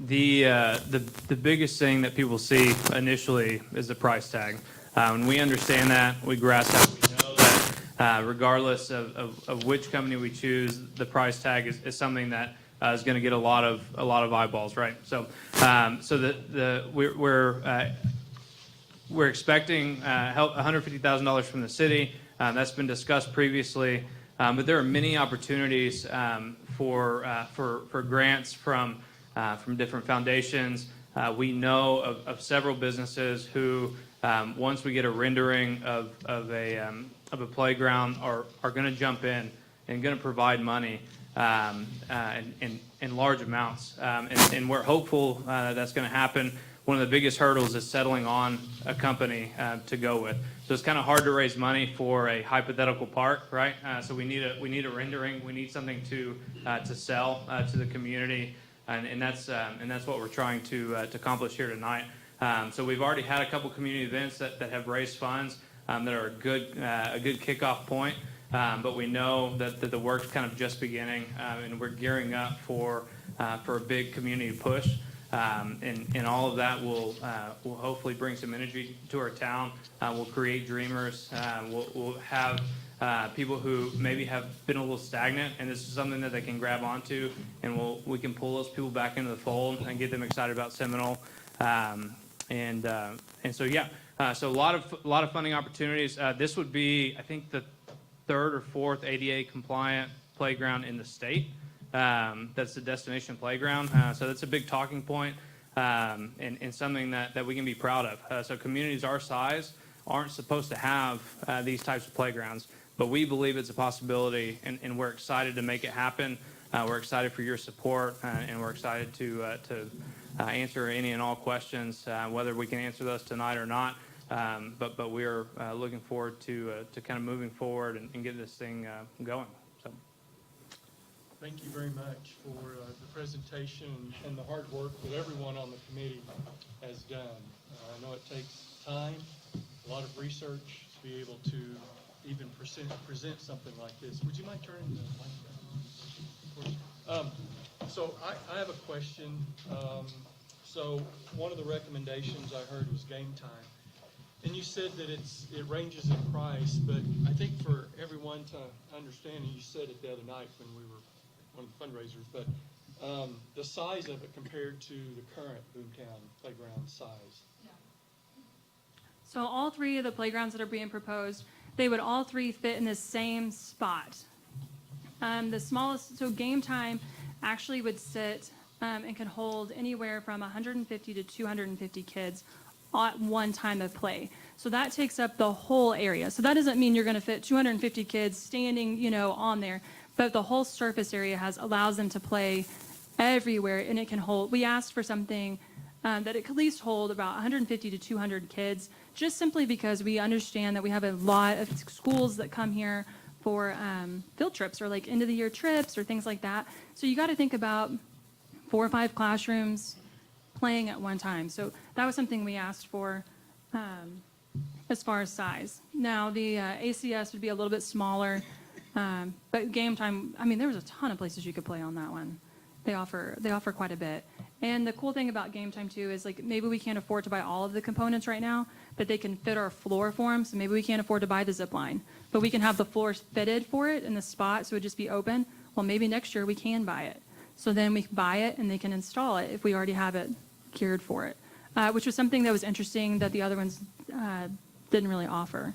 the biggest thing that people see initially is the price tag. And we understand that, we grasp that, we know that regardless of which company we choose, the price tag is something that is going to get a lot of eyeballs, right? So we're expecting help $150,000 from the city. That's been discussed previously, but there are many opportunities for grants from different foundations. We know of several businesses who, once we get a rendering of a playground, are going to jump in and going to provide money in large amounts. And we're hopeful that's going to happen. One of the biggest hurdles is settling on a company to go with. So it's kind of hard to raise money for a hypothetical park, right? So we need a rendering. We need something to sell to the community, and that's what we're trying to accomplish here tonight. So we've already had a couple community events that have raised funds that are a good kickoff point. But we know that the work's kind of just beginning, and we're gearing up for a big community push. And all of that will hopefully bring some energy to our town. We'll create dreamers. We'll have people who maybe have been a little stagnant, and this is something that they can grab onto, and we can pull those people back into the fold and get them excited about Seminole. And so yeah, so a lot of funding opportunities. This would be, I think, the 3rd or 4th ADA compliant playground in the state. That's the destination playground. So that's a big talking point, and something that we can be proud of. So communities our size aren't supposed to have these types of playgrounds, but we believe it's a possibility, and we're excited to make it happen. We're excited for your support, and we're excited to answer any and all questions, whether we can answer those tonight or not. But we're looking forward to kind of moving forward and getting this thing going. So.
Thank you very much for the presentation and the hard work that everyone on the committee has done. I know it takes time, a lot of research to be able to even present something like this. Would you mind turning the mic down? So I have a question. So one of the recommendations I heard was Game Time. And you said that it ranges in price, but I think for everyone to understand, and you said it the other night when we were one of the fundraisers, but the size of it compared to the current Boomtown playground size.
So all 3 of the playgrounds that are being proposed, they would all 3 fit in the same spot. The smallest, so Game Time actually would sit and can hold anywhere from 150 to 250 kids at one time of play. So that takes up the whole area. So that doesn't mean you're going to fit 250 kids standing, on there, but the whole surface area allows them to play everywhere, and it can hold. We asked for something that it could at least hold about 150 to 200 kids, just simply because we understand that we have a lot of schools that come here for field trips or like end of the year trips or things like that. So you got to think about 4 or 5 classrooms playing at one time. So that was something we asked for as far as size. Now the ACS would be a little bit smaller, but Game Time, there was a ton of places you could play on that one. They offer quite a bit. And the cool thing about Game Time too is like maybe we can't afford to buy all of the components right now, but they can fit our floor for them. So maybe we can't afford to buy the zip line, but we can have the floors fitted for it in the spot so it would just be open. Well, maybe next year we can buy it. So then we can buy it and they can install it if we already have it geared for it, which was something that was interesting that the other ones didn't really offer.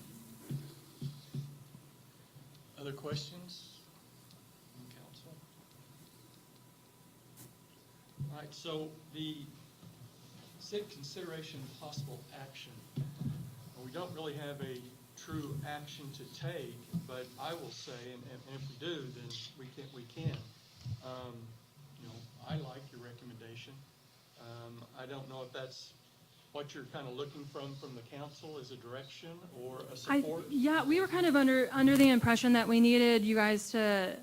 Other questions from council? All right, so the said consideration and possible action. Well, we don't really have a true action to take, but I will say, and if we do, then we can. You know, I like your recommendation. I don't know if that's what you're kind of looking from the council as a direction or a support.
Yeah, we were kind of under the impression that we needed you guys to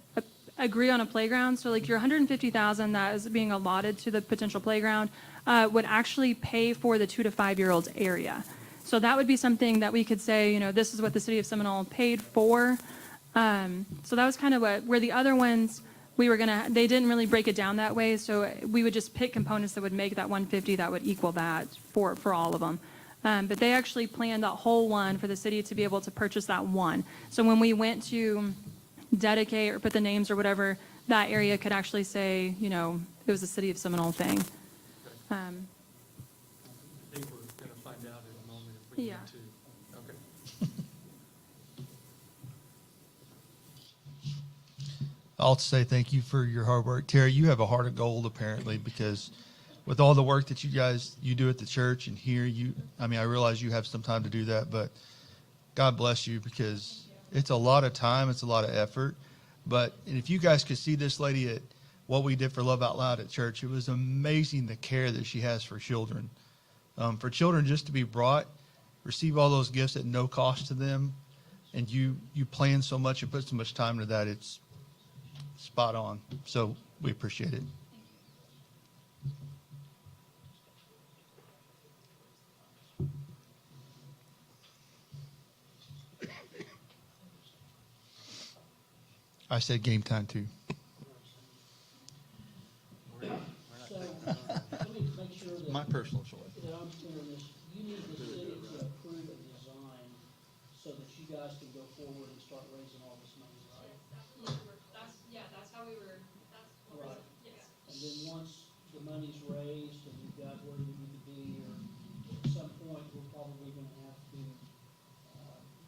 agree on a playground. So like your $150,000 that is being allotted to the potential playground would actually pay for the 2 to 5 year olds area. So that would be something that we could say, you know, this is what the city of Seminole paid for. So that was kind of where the other ones they didn't really break it down that way. So we would just pick components that would make that 150 that would equal that for all of them. But they actually planned that whole one for the city to be able to purchase that one. So when we went to dedicate or put the names or whatever, that area could actually say, you know, it was a city of Seminole thing.
I think we're going to find out in a moment if we need
Yeah.
to. Okay.
I'll say thank you for your hard work. Terry, you have a heart of gold apparently, because with all the work that you do at the church and here, I realize you have some time to do that, but God bless you, because it's a lot of time, it's a lot of effort. And if you guys could see this lady at what we did for Love Out Loud at church, it was amazing the care that she has for children. For children just to be brought, receive all those gifts at no cost to them, and you plan so much and put so much time into that, it's spot on. So we appreciate it. I said game time too.
So, let me make sure that,
My personal choice.
that I'm clear on this. You need the city to approve a design so that you guys can go forward and start raising all this money, right?
That's how we were,
Right. And then once the money's raised and you've got where you need to be, or at some point, we're probably gonna have to,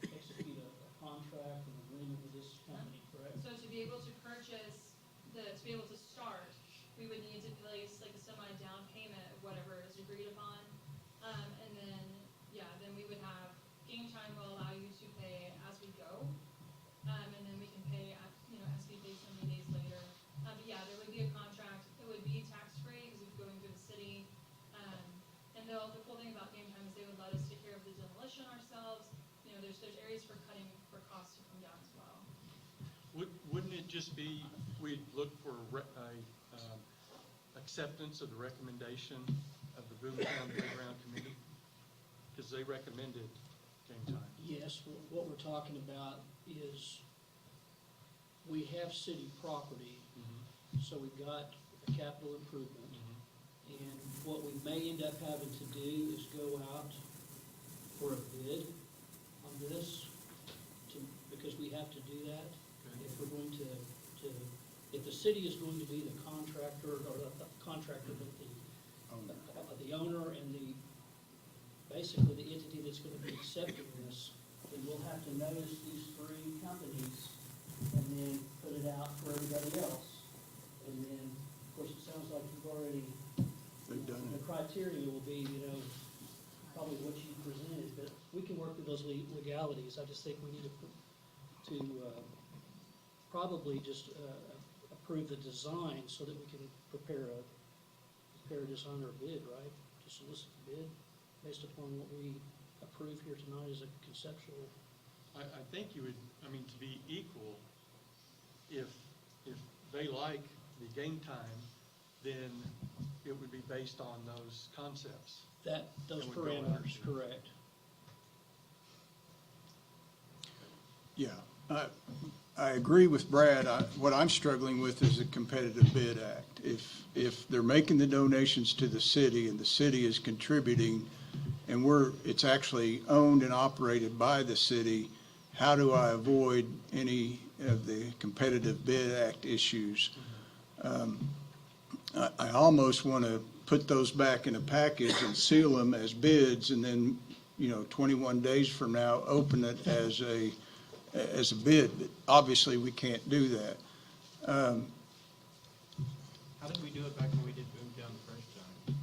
execute a contract and agreement with this company, correct?
So to be able to purchase, to be able to start, we would need to place like a semi-down payment of whatever is agreed upon. And then, then we would have, Game Time will allow you to pay as we go. And then we can pay, as we pay so many days later. But there would be a contract. It would be tax-free because it's going through the city. And the cool thing about Game Time is they would let us take care of the demolition ourselves. There's areas for costs to come down as well.
Wouldn't it just be, we'd look for acceptance of the recommendation of the Boomtown Playground Committee? Because they recommended Game Time.
Yes, what we're talking about is, we have city property, so we've got a capital improvement. And what we may end up having to do is go out for a bid on this, because we have to do that. If we're going to, if the city is going to be the contractor, or the contractor, but the owner and basically the entity that's gonna be accepting this, then we'll have to notice these 3 companies and then put it out for everybody else. And then, of course, it sounds like you've already, the criteria will be, probably what you presented, but we can work with those legalities. I just think we need to probably just approve the design so that we can prepare a design or bid, right? To solicit the bid based upon what we approve here tonight as a conceptual.
I think you would, to be equal, if they like the Game Time, then it would be based on those concepts.
Those
And would go out
parameters,
to-
correct.
Yeah,
I agree with Brad. What I'm struggling with is the Competitive Bid Act. If they're making the donations to the city and the city is contributing and it's actually owned and operated by the city, how do I avoid any of the Competitive Bid Act issues? I almost want to put those back in a package and seal them as bids and then, 21 days from now, open it as a bid. But obviously, we can't do that.
How did we do it back when we did Boom Town the first time?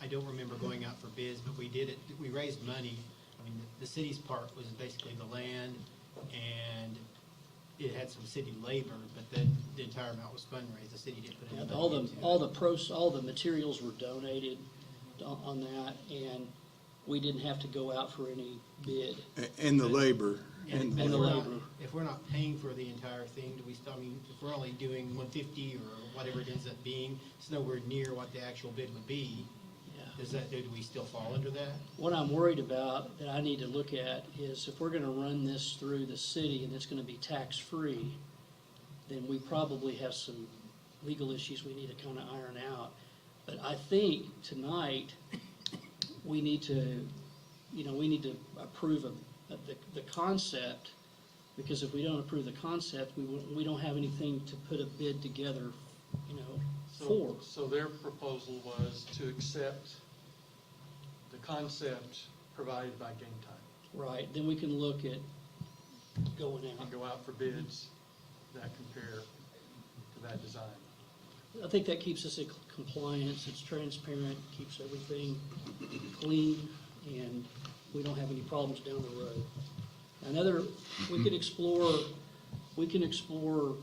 I don't remember going out for bids, but we did it, we raised money. I mean, the city's part was basically the land, and it had some city labor, but then the entire amount was fundraised. The city didn't put any money into it.
All the materials were donated on that, and we didn't have to go out for any bid.
And the labor.
And
the labor.
if we're not paying for the entire thing, do we still, if we're only doing 150 or whatever it ends up being, it's nowhere near what the actual bid would be.
Yeah.
Do we still fall under that?
What I'm worried about that I need to look at is if we're gonna run this through the city and it's gonna be tax-free, then we probably have some legal issues we need to kind of iron out. But I think tonight, we need to approve of the concept, because if we don't approve the concept, we don't have anything to put a bid together, for.
So their proposal was to accept the concept provided by Game Time.
Right, then we can look at going
And
out.
go out for bids that compare to that design.
I think that keeps us in compliance, it's transparent, keeps everything clean, and we don't have any problems down the road. We can explore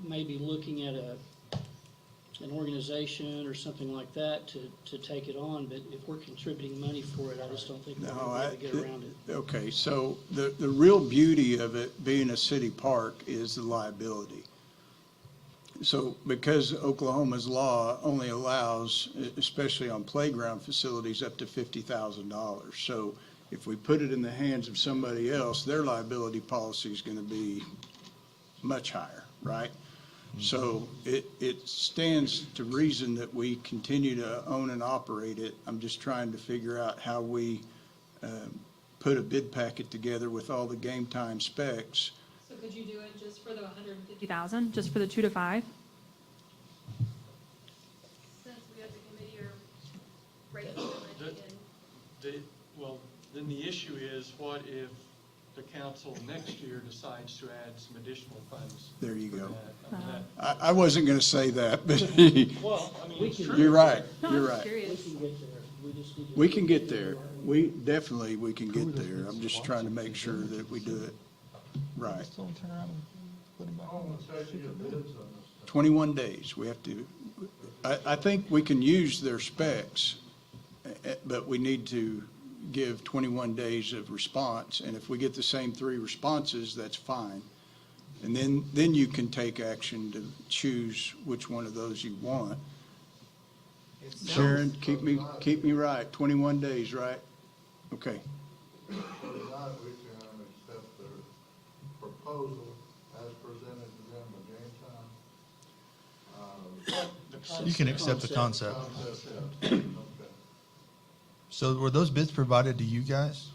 maybe looking at an organization or something like that to take it on, but if we're contributing money for it, I just don't think we're going to be able to get around it.
Okay, so the real beauty of it being a city park is the liability. So because Oklahoma's law only allows, especially on playground facilities, up to $50,000. So if we put it in the hands of somebody else, their liability policy is going to be much higher, right? So it stands to reason that we continue to own and operate it. I'm just trying to figure out how we put a bid packet together with all the Game Time specs.
So could you do it just for the 150,000, just for the 2 to 5?
Since we as a committee are raising the money and
Well, then the issue is, what if the council next year decides to add some additional funds?
There you go.
for that?
I wasn't going to say that, but
Well, I mean, it's true.
you're right,
No,
you're
I'm
right.
curious.
We can get there, we just need to.
We can get there. We can get there. I'm just trying to make sure that we do it right. 21 days. We have to, I think we can use their specs, but we need to give 21 days of response. And if we get the same 3 responses, that's fine. And then you can take action to choose which one of those you want. Sharon, keep me right. 21 days, right? Okay.
For tonight, we can accept the proposal as presented to them by Game Time.
You can accept the concept.
Okay.
So were those bids provided to you guys?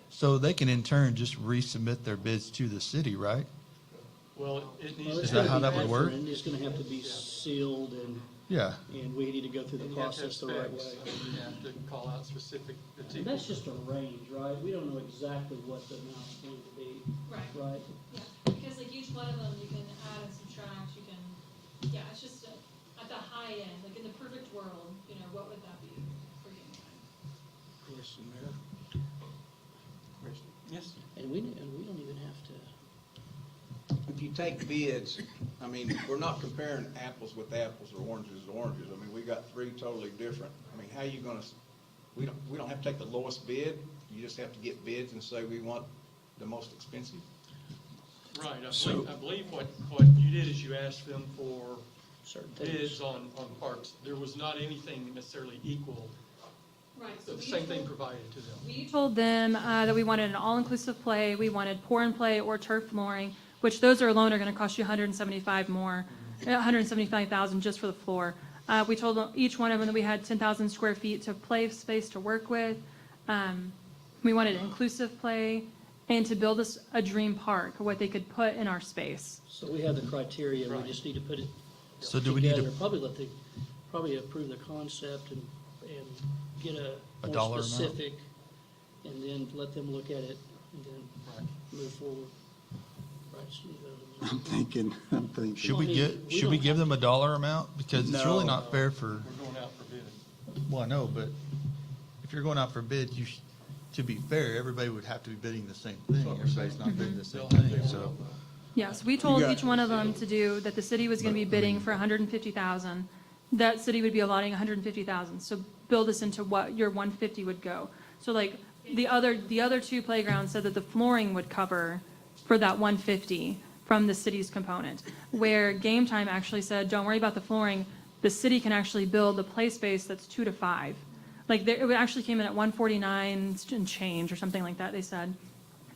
So they can in turn just resubmit their bids to the city, right?
Well, it needs
Well,
to
it's
Is that
gonna
how
be
that would work?
different. It's gonna have to be sealed
Yeah.
and we need to go through the
and you have to have
process the right way.
specs, and you have to call out specific, it's
And
equal.
that's just a range, right? We don't know exactly what the amount's going to be,
Right.
right?
Yeah, because like each one of them, you can add and subtract, you can, yeah, it's just at the high end, like in the perfect world, what would that be for Game Time?
Question there.
Yes.
And we don't even have to.
If you take bids, I mean, we're not comparing apples with apples or oranges with oranges. I mean, we got 3 totally different. I mean, how you gonna, we don't have to take the lowest bid. You just have to get bids and say we want the most expensive.
Right,
So-
I believe what you did is you asked them for
Certain things.
bids on parks. There was not anything necessarily equal the same thing provided to them.
We told them that we wanted an all-inclusive play, we wanted pour and play or turf flooring, which those are alone are going to cost you $175,000 just for the floor. We told each one of them that we had 10,000 square feet to play space to work with. We wanted inclusive play and to build us a dream park, what they could put in our space.
So we have the criteria, we just need to put it
So do we need
together.
to,
Probably approve the concept and get a
A dollar
more
amount?
specific, and then let them look at it, and then move forward. Right, Steve?
I'm thinking.
should we
Well, I
get,
mean, we
should we
don't
give them a dollar amount? Because it's really
No.
not fair for,
We're going out for bid.
well, I know, but if you're going out for bid, to be fair, everybody would have to be bidding the same thing. Everybody's not bidding the same thing, so.
Yes, we told
got-
each one of them to do, that the city was going to be bidding for $150,000. That city would be allotting $150,000. So build us into what your 150 would go. So like the other two playgrounds said that the flooring would cover for that 150 from the city's component. Where Game Time actually said, don't worry about the flooring. The city can actually build the play space that's 2 to 5. Like it actually came in at 149 and change or something like that. They said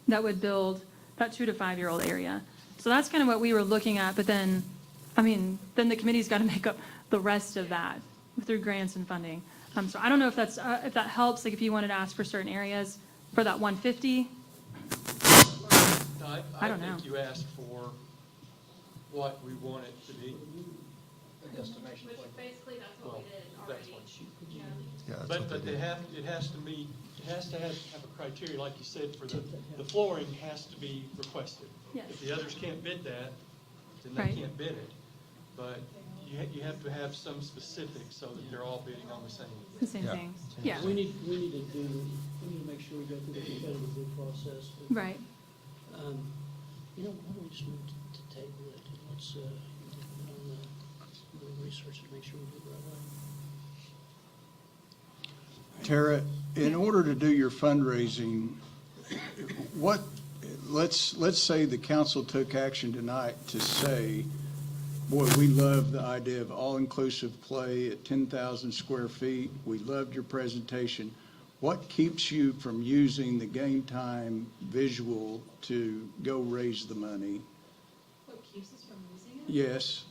that would build that 2 to 5 year old area. So that's kind of what we were looking at, but then, then the committee's got to make up the rest of that through grants and funding. So I don't know if that's, if that helps, like if you wanted to ask for certain areas for that 150. I don't know.
think you asked for what we want it to be.
Which basically that's what we did
That's
already.
what she.
Yeah, that's
But,
what
but
they did.
it has to meet, it has to have a criteria, like you said, for the flooring has to be requested.
Yes.
If the others can't bid that, then
Right.
they can't bid it. But you have to have some specifics so that they're all bidding on the same.
The same
Yeah.
thing. Yeah,
We need to make sure we go through the competitive bid process. But,
right.
why don't we just move to table it, and let's, get on the research and make sure we do it the right way.
Tara, in order to do your fundraising, let's say the council took action tonight to say, boy, we love the idea of all-inclusive play at 10,000 square feet. We loved your presentation. What keeps you from using the Game Time visual to go raise the money?
What keeps us from using it?
Yes.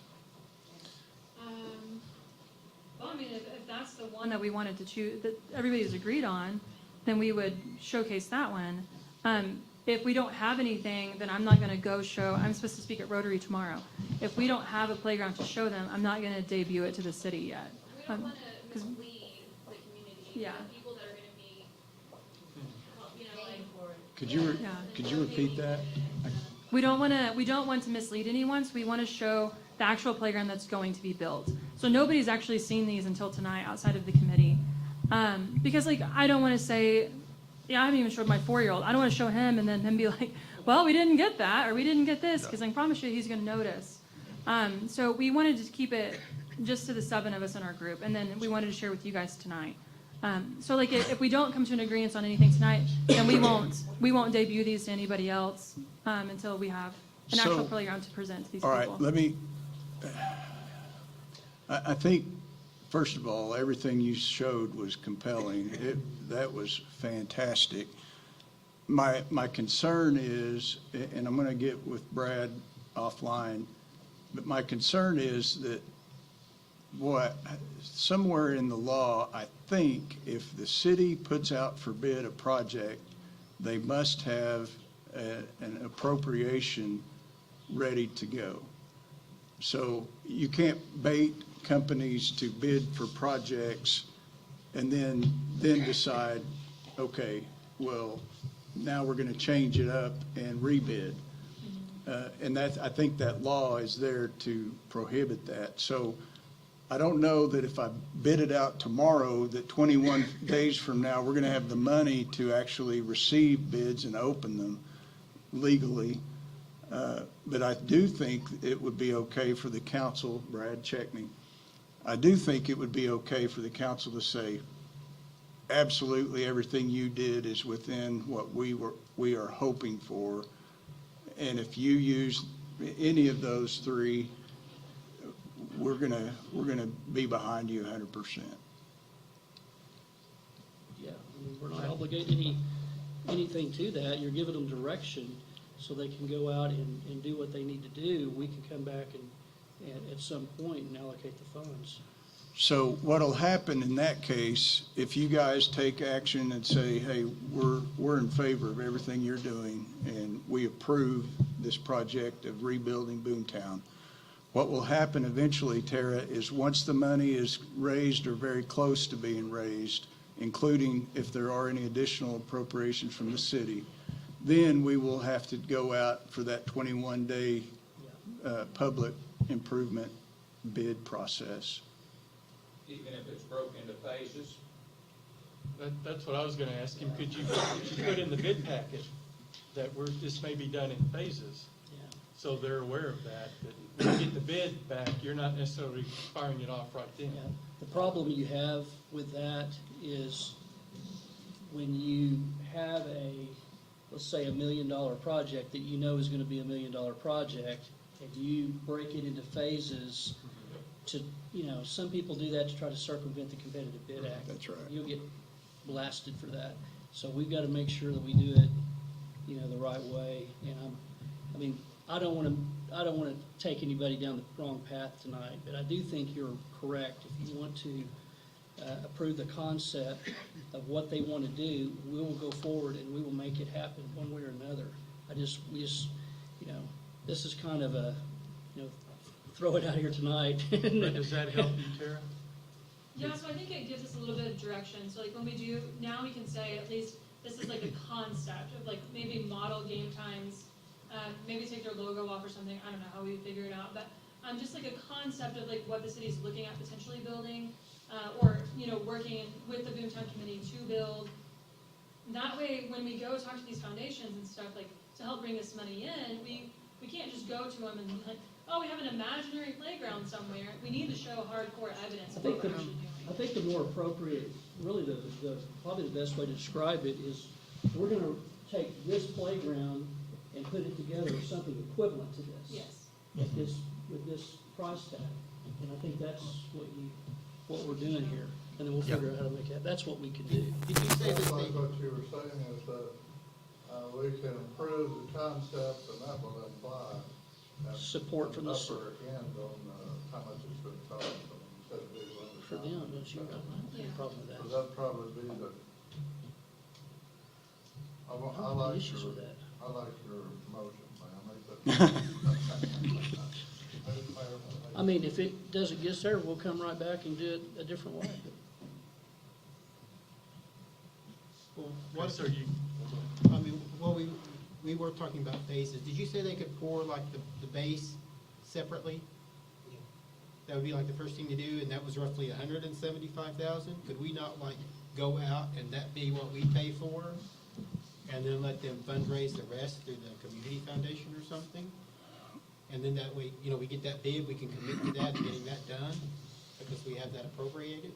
Well, if that's the one that we wanted to choose, that everybody's agreed on, then we would showcase that one. If we don't have anything, then I'm not going to go show, I'm supposed to speak at Rotary tomorrow. If we don't have a playground to show them, I'm not going to debut it to the city yet.
We don't want to mislead the community.
Yeah.
The people that are going to be,
Could you repeat that?
We don't want to mislead anyone, so we want to show the actual playground that's going to be built. So nobody's actually seen these until tonight outside of the committee. Because I don't want to say, I haven't even showed my 4-year-old. I don't want to show him and then him be like, well, we didn't get that, or we didn't get this, because I promise you he's going to notice. So we wanted to keep it just to the 7 of us in our group, and then we wanted to share with you guys tonight. So if we don't come to an agreement on anything tonight, then we won't debut these to anybody else until we have an actual
So,
playground to present to these
All
people.
right, I think, first of all, everything you showed was compelling. That was fantastic. My concern is, and I'm going to get with Brad offline, but my concern is that, somewhere in the law, I think if the city puts out for bid a project, they must have an appropriation ready to go. So you can't bait companies to bid for projects and then decide, okay, well, now we're going to change it up and rebid. And I think that law is there to prohibit that. So I don't know that if I bid it out tomorrow, that 21 days from now, we're going to have the money to actually receive bids and open them legally. But I do think it would be okay for the council, Brad, check me. I do think it would be okay for the council to say, absolutely everything you did is within what we are hoping for. And if you use any of those three, we're gonna be behind you 100%.
We're not obligating anything to that. You're giving them direction so they can go out and do what they need to do. We can come back and at some point and allocate the funds.
So what'll happen in that case, if you guys take action and say, hey, we're in favor of everything you're doing, and we approve this project of rebuilding Boomtown, what will happen eventually, Tara, is once the money is raised or very close to being raised, including if there are any additional appropriations from the city, then we will have to go out for that 21-day public improvement bid process.
Even if it's broken into phases?
That's what I was gonna ask him. Could you put in the bid packet that this may be done in phases?
Yeah.
So they're aware of that when you get the bid back, you're not necessarily firing it off right then.
Yeah. The problem you have with that is when you have let's say $1 million project that you know is gonna be $1 million project, and you break it into phases to, some people do that to try to circumvent the Competitive Bid Act.
That's right.
You'll get blasted for that. So we've got to make sure that we do it, the right way. And I don't want to take anybody down the wrong path tonight, but I do think you're correct. If you want to approve the concept of what they want to do, we will go forward and we will make it happen one way or another. This is kind of a, throw it out here tonight.
But does that help you, Tara?
Yeah, so I think it gives us a little bit of direction. So like when we do, now we can say at least this is like a concept of like maybe model game times, maybe take their logo off or something. I don't know how we figure it out, but just like a concept of like what the city's looking at potentially building, or working with the Boomtown Committee to build. That way, when we go talk to these foundations and stuff like to help bring this money in, we can't just go to them and be like, oh, we have an imaginary playground somewhere. We need to show hardcore evidence of what we're actually doing.
I think the more appropriate, really probably the best way to describe it is we're going to take this playground and put it together with something equivalent to this.
Yes.
With this price tag. And I think that's what we're doing here. And then we'll figure out how to make that. That's what we can do.
Did you say that
That's like what you were saying is that we can improve the concept, and that will imply
Support from the
upper end on how much it's going to cost. Instead of being
For them, don't you got any problem with that?
So that'd probably be the. I
don't have any issues with that.
I like your motion, man.
I mean, if it doesn't get there, we'll come right back and do it a different way.
Well,
What, so you,
we were talking about phases. Did you say they could pour like the base separately? That would be like the first thing to do, and that was roughly $175,000. Could we not like go out and that be what we pay for, and then let them fundraise the rest through the community foundation or something? And then that way, we get that bid, we can commit to that and getting that done because we have that appropriated.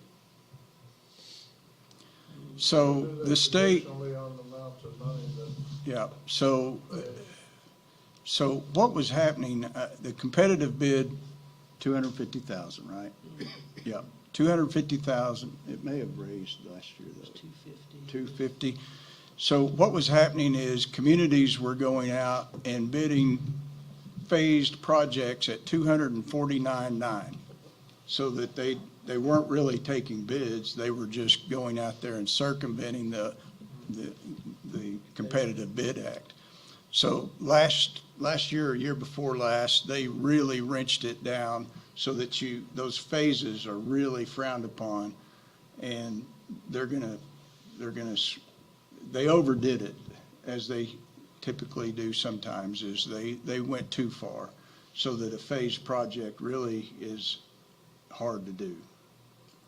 So the state,
Only on the amounts of money that.
yeah, so what was happening, the competitive bid, 250,000, right? Yeah, 250,000, it may have raised last year though. 250. So what was happening is communities were going out and bidding phased projects at 249.9, so that they weren't really taking bids, they were just going out there and circumventing the Competitive Bid Act. So last year or year before last, they really wrenched it down so that those phases are really frowned upon, and they overdid it, as they typically do sometimes, is they went too far, so that a phased project really is hard to do.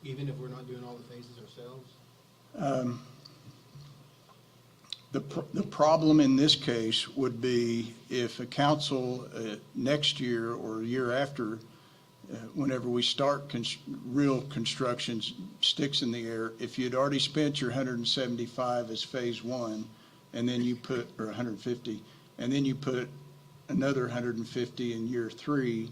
Even if we're not doing all the phases ourselves?
The problem in this case would be if a council next year or a year after, whenever we start real construction, sticks in the air, if you'd already spent your 175 as phase one, and then you put, or 150, and then you put another 150 in year three,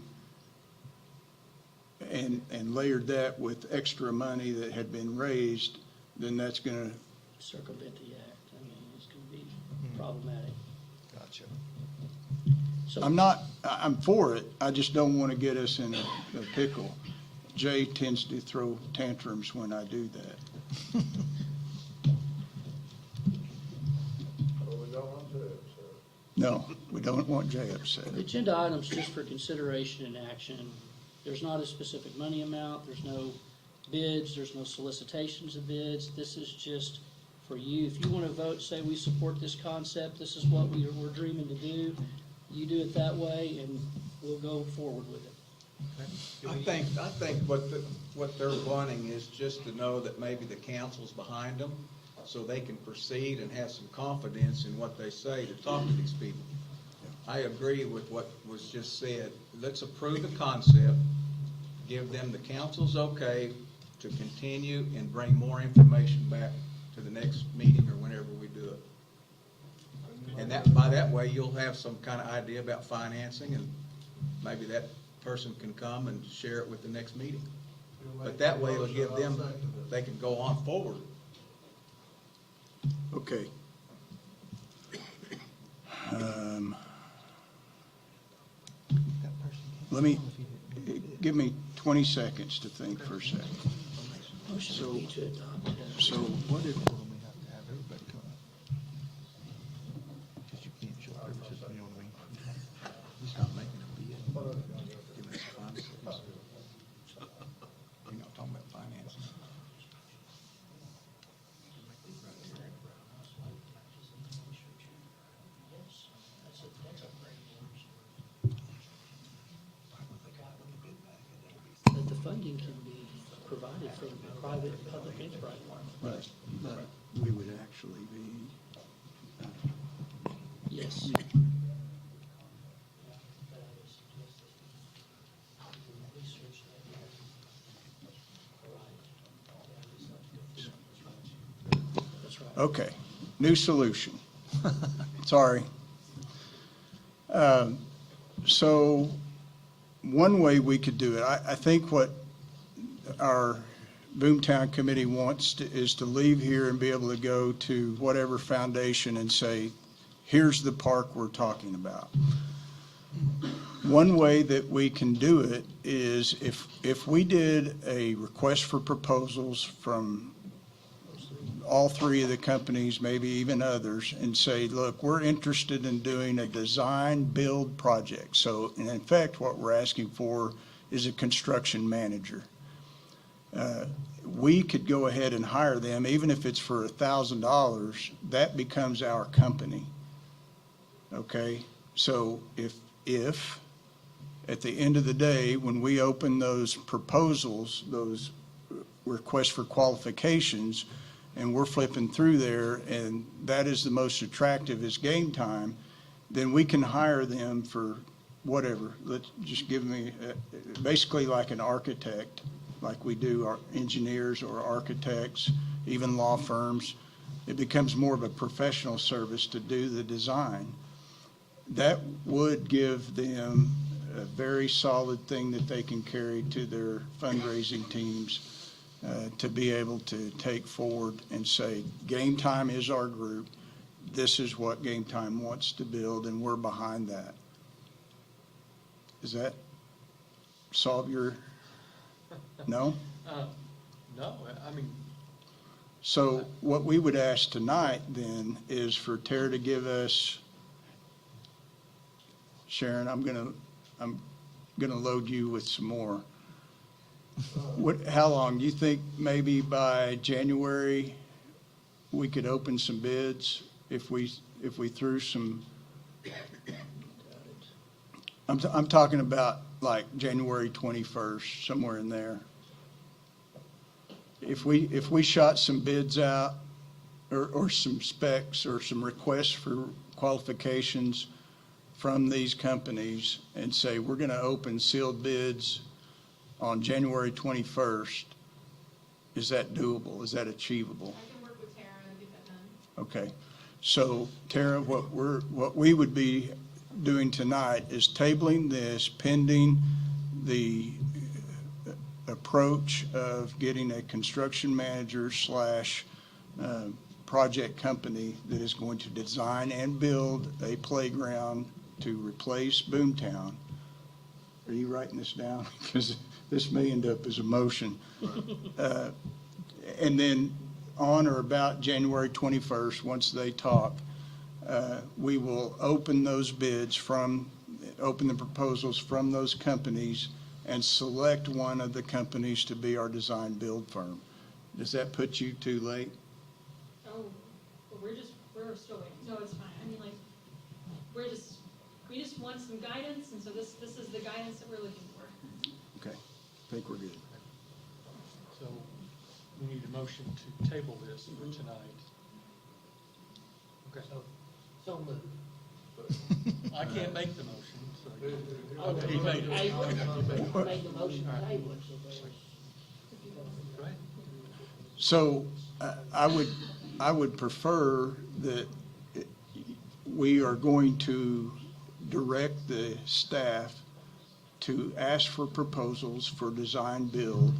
and layered that with extra money that had been raised, then that's going to
circumvent the act. I mean, it's gonna be problematic.
Gotcha.
So
I'm for it, I just don't want to get us in a pickle. Jay tends to throw tantrums when I do that.
Well, we don't want to, so.
No, we don't want Jay upset.
The agenda items just for consideration and action. There's not a specific money amount, there's no bids, there's no solicitations of bids. This is just for you. If you want to vote, say we support this concept, this is what we're dreaming to do, you do it that way and we'll go forward with it.
I think what they're wanting is just to know that maybe the council's behind them, so they can proceed and have some confidence in what they say to talk to these people. I agree with what was just said. Let's approve the concept, give them the council's okay to continue and bring more information back to the next meeting or whenever we do it. And by that way, you'll have some kind of idea about financing, and maybe that person can come and share it with the next meeting. But that way it'll give them, they can go on forward.
Okay. Give me 20 seconds to think for a second.
Motion would be to adopt.
So what if,
He's not making a bid. Giving us finances. You're not talking about financing.
That the funding can be provided from private and public enterprise.
but we would actually be,
Yes. That's right.
okay, new solution. Sorry. So one way we could do it, I think what our Boomtown Committee wants is to leave here and be able to go to whatever foundation and say, here's the park we're talking about. One way that we can do it is if we did a request for proposals from all three of the companies, maybe even others, and say, look, we're interested in doing a design-build project. So in effect, what we're asking for is a construction manager. We could go ahead and hire them, even if it's for $1,000, that becomes our company. Okay? So if at the end of the day, when we open those proposals, those requests for qualifications, and we're flipping through there, and that is the most attractive is Game Time, then we can hire them for whatever. Let's just give me, basically like an architect, like we do our engineers or architects, even law firms. It becomes more of a professional service to do the design. That would give them a very solid thing that they can carry to their fundraising teams to be able to take forward and say, Game Time is our group. This is what Game Time wants to build, and we're behind that. Does that solve your, no?
No, I mean,
So what we would ask tonight then is for Tara to give us, Sharon, I'm gonna load you with some more. How long? Do you think maybe by January we could open some bids if we threw some? I'm talking about like January 21st, somewhere in there. If we shot some bids out or some specs or some requests for qualifications from these companies and say, we're going to open sealed bids on January 21st, is that doable? Is that achievable?
I can work with Tara and get that done.
Okay. So Tara, what we would be doing tonight is tabling this pending the approach of getting a construction manager / project company that is going to design and build a playground to replace Boomtown. Are you writing this down? Because this may end up as a motion. And then on or about January 21st, once they talk, we will open those bids open the proposals from those companies and select one of the companies to be our design build firm. Does that put you too late?
Oh, well, we're still waiting, so it's fine. I mean, like, we just want some guidance, and so this is the guidance that we're looking for.
Okay, I think we're good.
So we need a motion to table this for tonight. Okay.
So moved.
I can't make the motion, so.
Okay,
He made it.
I made the motion to table it, so there's.
Right.
So I would prefer that we are going to direct the staff to ask for proposals for design build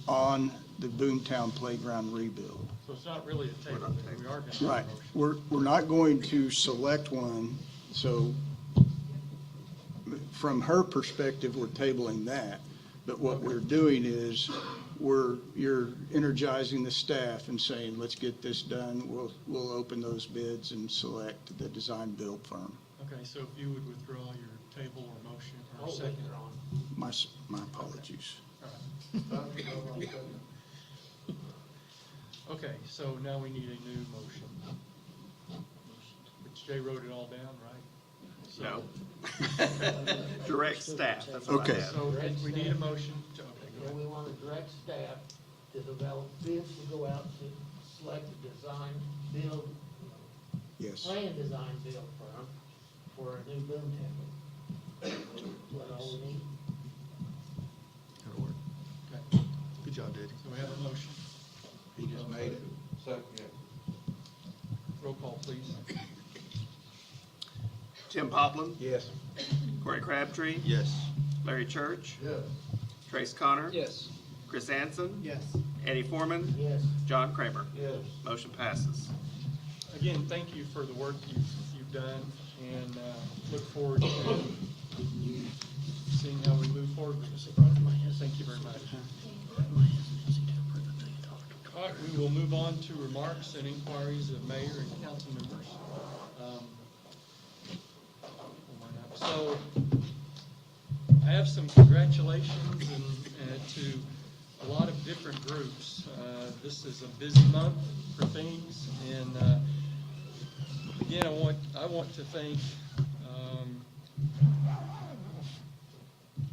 on the Boomtown Playground rebuild.
So it's not really a table, we are going to.
Right. We're not going to select one, so from her perspective, we're tabling that. But what we're doing is, you're energizing the staff and saying, let's get this done. We'll open those bids and select the design build firm.
Okay, so if you would withdraw your table or motion or second.
My apologies.
All right. Okay, so now we need a new motion. Which Jay wrote it all down, right? So-
No. Direct staff, that's what I
Okay.
have.
So we need a motion to, okay, go
And
ahead.
we want to direct staff to develop bids to go out to select a design, build,
Yes.
plan design build firm for a new boom table. What all we need.
That'll work.
Okay,
Good job, Daddy.
so we have a motion.
He just made it.
Roll call, please.
Tim Poplin,
Yes.
Corey Crabtree,
Yes.
Larry Church,
Yes.
Trace Connor,
Yes.
Chris Anson,
Yes.
Eddie Foreman,
Yes.
John Kramer.
Yes.
Motion passes.
Again, thank you for the work you've done, and look forward to seeing how we move forward with this project. Thank you very much. All right, we will move on to remarks and inquiries of mayor and council members. So, I have some congratulations to a lot of different groups. This is a busy month for things, and again, I want to thank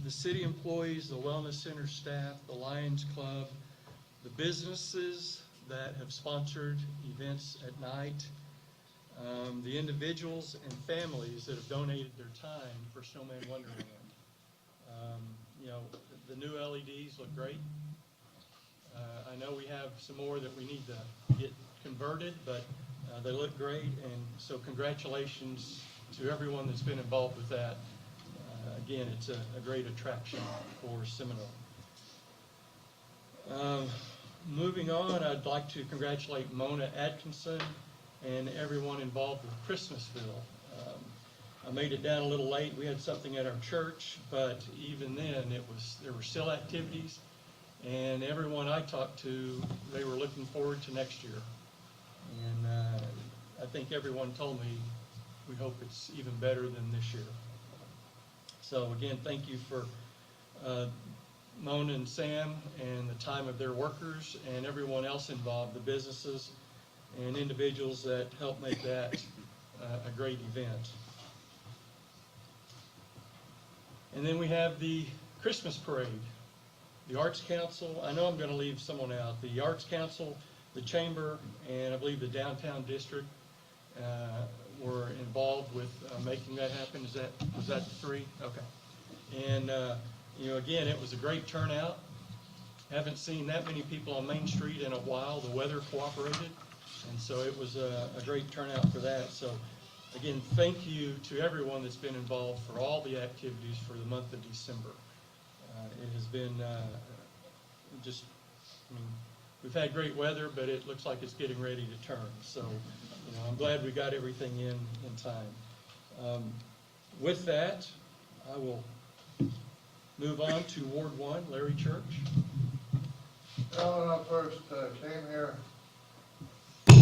the city employees, the wellness center staff, the Lions Club, the businesses that have sponsored events at night, the individuals and families that have donated their time for Snowman Wonderland. You know, the new LEDs look great. I know we have some more that we need to get converted, but they look great, and so congratulations to everyone that's been involved with that. Again, it's a great attraction for Seminole. Moving on, I'd like to congratulate Mona Atkinson and everyone involved with Christmasville. I made it down a little late. We had something at our church, but even then, there were still activities, and everyone I talked to, they were looking forward to next year. And I think everyone told me we hope it's even better than this year. So again, thank you for Mona and Sam and the time of their workers and everyone else involved, the businesses and individuals that helped make that a great event. And then we have the Christmas parade. The Arts Council, I know I'm going to leave someone out. The Arts Council, the Chamber, and I believe the Downtown District were involved with making that happen. Was that the three? Okay. And you know, again, it was a great turnout. Haven't seen that many people on Main Street in a while. The weather cooperated, and so it was a great turnout for that. So again, thank you to everyone that's been involved for all the activities for the month of December. It has been just, I mean, we've had great weather, but it looks like it's getting ready to turn. So, I'm glad we got everything in time. With that, I will move on to Ward 1, Larry Church.
Well, when I first came here, it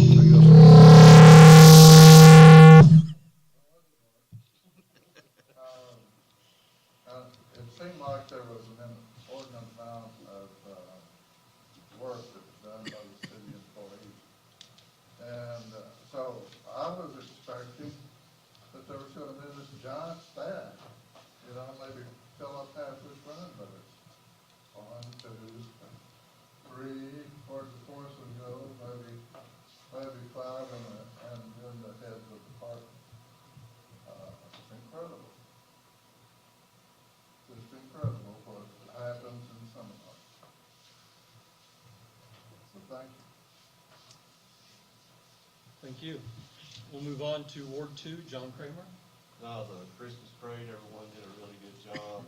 seemed like there was an inordinate amount of work that was done by the city employees. And so I was expecting that there was going to be this giant staff, maybe fill up half this room, but it's 1, 2, 3, where'd the fourth one go? Maybe 5, and then the heads of the department. It's incredible. Just incredible what happens in Seminole. So thank you.
Thank you. We'll move on to Ward 2, John Kramer.
No, the Christmas parade, everyone did a really good job.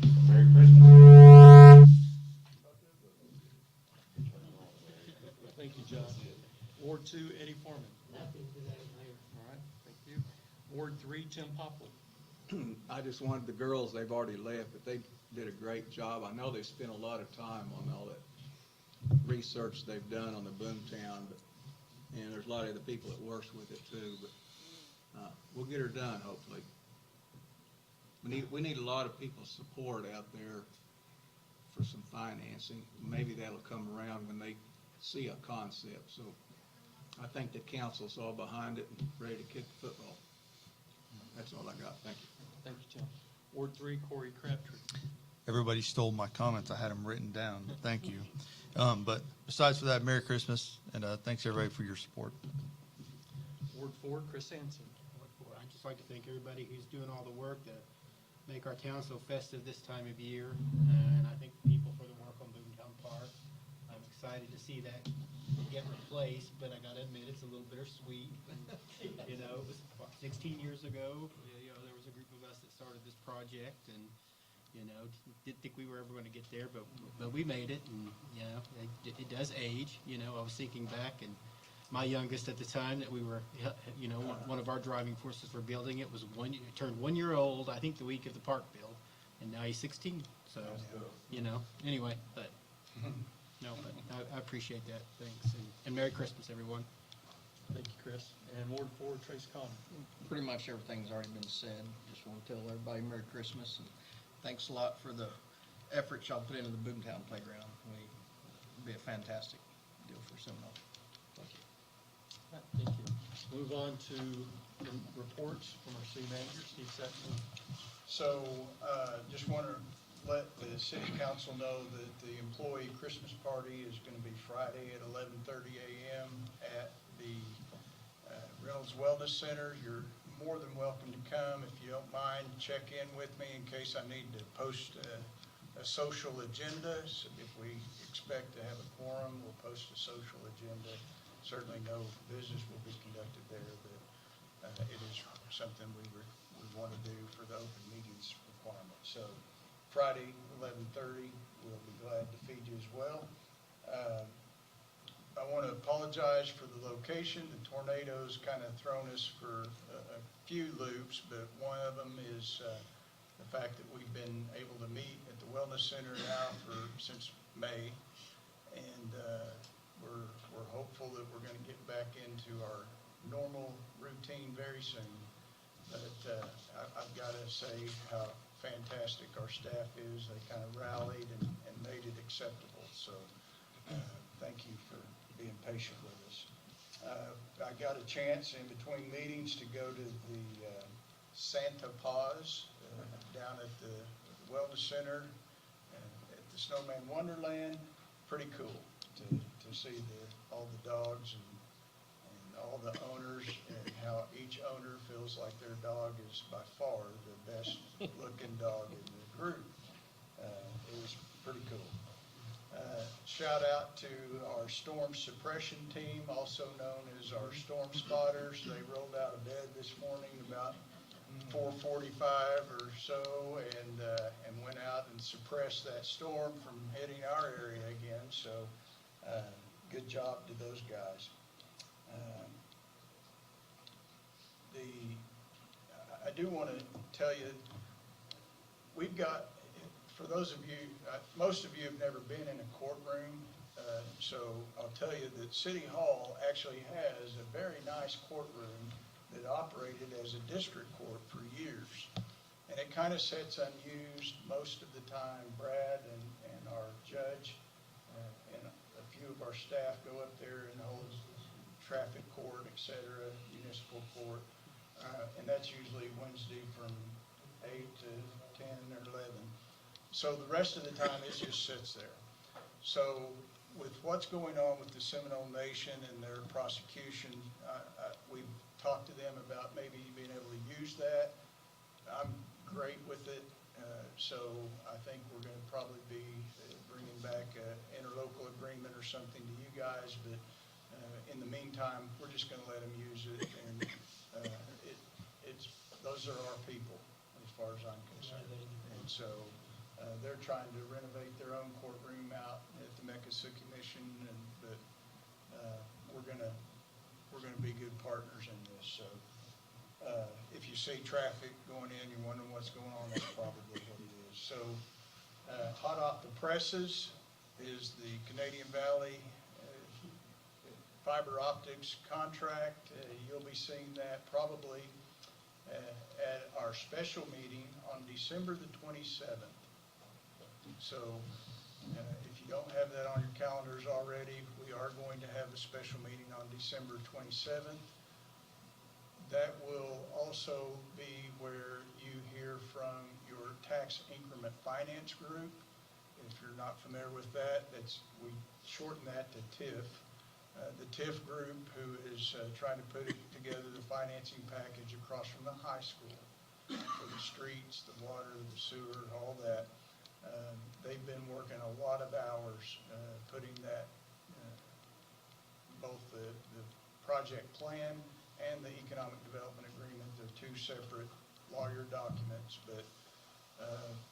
And Merry Christmas.
Thank you, John. Ward 2, Eddie Foreman.
Nothing today, Mayor.
All right, thank you. Ward 3, Tim Popley.
I just wanted the girls, they've already left, but they did a great job. I know they spent a lot of time on all that research they've done on the Boomtown, and there's a lot of other people that works with it too, but we'll get her done, hopefully. We need a lot of people's support out there for some financing. Maybe that'll come around when they see a concept. So I think the council's all behind it and ready to kick the football. That's all I got. Thank you.
Thank you, Tim. Ward 3, Corey Crabtree.
Everybody stole my comments. I had them written down. Thank you. But besides for that, Merry Christmas, and thanks everybody for your support.
Ward 4, Chris Hansen.
I'd just like to thank everybody who's doing all the work to make our town so festive this time of year, and I thank people for the work on Boomtown Park. I'm excited to see that get replaced, but I gotta admit, it's a little bittersweet. It was 16 years ago, there was a group of us that started this project, and didn't think we were ever gonna get there, but we made it, and, it does age. I was thinking back, and my youngest at the time that we were, one of our driving forces for building it was turned 1 year old, I think the week of the park build, and now he's 16, so, anyway, but, I appreciate that, thanks, and Merry Christmas, everyone.
Thank you, Chris. And Ward 4, Trace Connor.
Pretty much everything's already been said. Just want to tell everybody Merry Christmas, and thanks a lot for the effort y'all put into the Boomtown Playground. It'll be a fantastic deal for Seminole. Thank you.
All right, thank you. Move on to the reports from our city manager, Steve Saxon.
So, just want to let the city council know that the employee Christmas party is going to be Friday at 11:30 a.m. at the Reynolds Wellness Center. You're more than welcome to come. If you don't mind, check in with me in case I need to post a social agenda. So if we expect to have a quorum, we'll post a social agenda. Certainly no business will be conducted there, but it is something we want to do for the open meetings requirement. So Friday, 11:30, we'll be glad to feed you as well. I want to apologize for the location. The tornadoes kind of thrown us for a few loops, but one of them is the fact that we've been able to meet at the Wellness Center now since May, and we're hopeful that we're going to get back into our normal routine very soon. But I've got to say how fantastic our staff is. They kind of rallied and made it acceptable. So thank you for being patient with us. I got a chance in between meetings to go to the Santa Paws down at the Wellness Center and at the Snowman Wonderland. Pretty cool to see all the dogs and all the owners, and how each owner feels like their dog is by far the best looking dog in the group. It was pretty cool. Shout out to our storm suppression team, also known as our storm spotters. They rolled out of bed this morning about 4:45 or so, and went out and suppressed that storm from hitting our area again. So Good job to those guys. I do want to tell you, we've got, for those of you, most of you have never been in a courtroom, so I'll tell you that City Hall actually has a very nice courtroom that operated as a district court for years. And it kind of sits unused most of the time. Brad and our judge and a few of our staff go up there and hold traffic court, et cetera, municipal court. And that's usually Wednesday from 8 to 10 or 11. So the rest of the time, it just sits there. So with what's going on with the Seminole Nation and their prosecution, we've talked to them about maybe being able to use that. I'm great with it. So I think we're going to probably be bringing back an interlocal agreement or something to you guys. But in the meantime, we're just going to let them use it. And those are our people, as far as I'm concerned. And so they're trying to renovate their own courtroom out at the Meckasukie Mission, but we're gonna be good partners in this. So if you see traffic going in, you're wondering what's going on, that's probably what it is. So hot off the presses is the Canadian Valley fiber optics contract. You'll be seeing that probably at our special meeting on December the 27th. So if you don't have that on your calendars already, we are going to have a special meeting on December 27th. That will also be where you hear from your tax increment finance group. If you're not familiar with that, we shorten that to TIF. The TIF group, who is trying to put together the financing package across from the high school for the streets, the water, the sewer, all that. They've been working a lot of hours putting that, both the project plan and the economic development agreement. They're two separate lawyer documents, but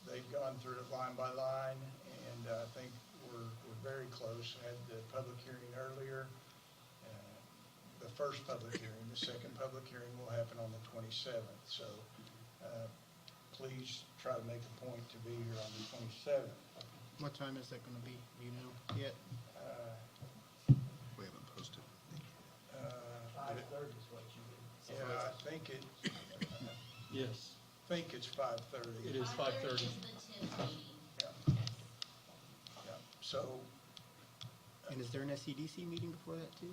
they've gone through it line by line, and I think we're very close. Had the public hearing earlier. The first public hearing, the second public hearing will happen on the 27th. So please try to make a point to be here on the 27th.
What time is that going to be? Do you know yet?
We haven't posted.
5:30 is what you did.
Yeah, I think
Yes,
it's 5:30.
it is 5:30.
Yeah. So
And is there an SEDC meeting before that too?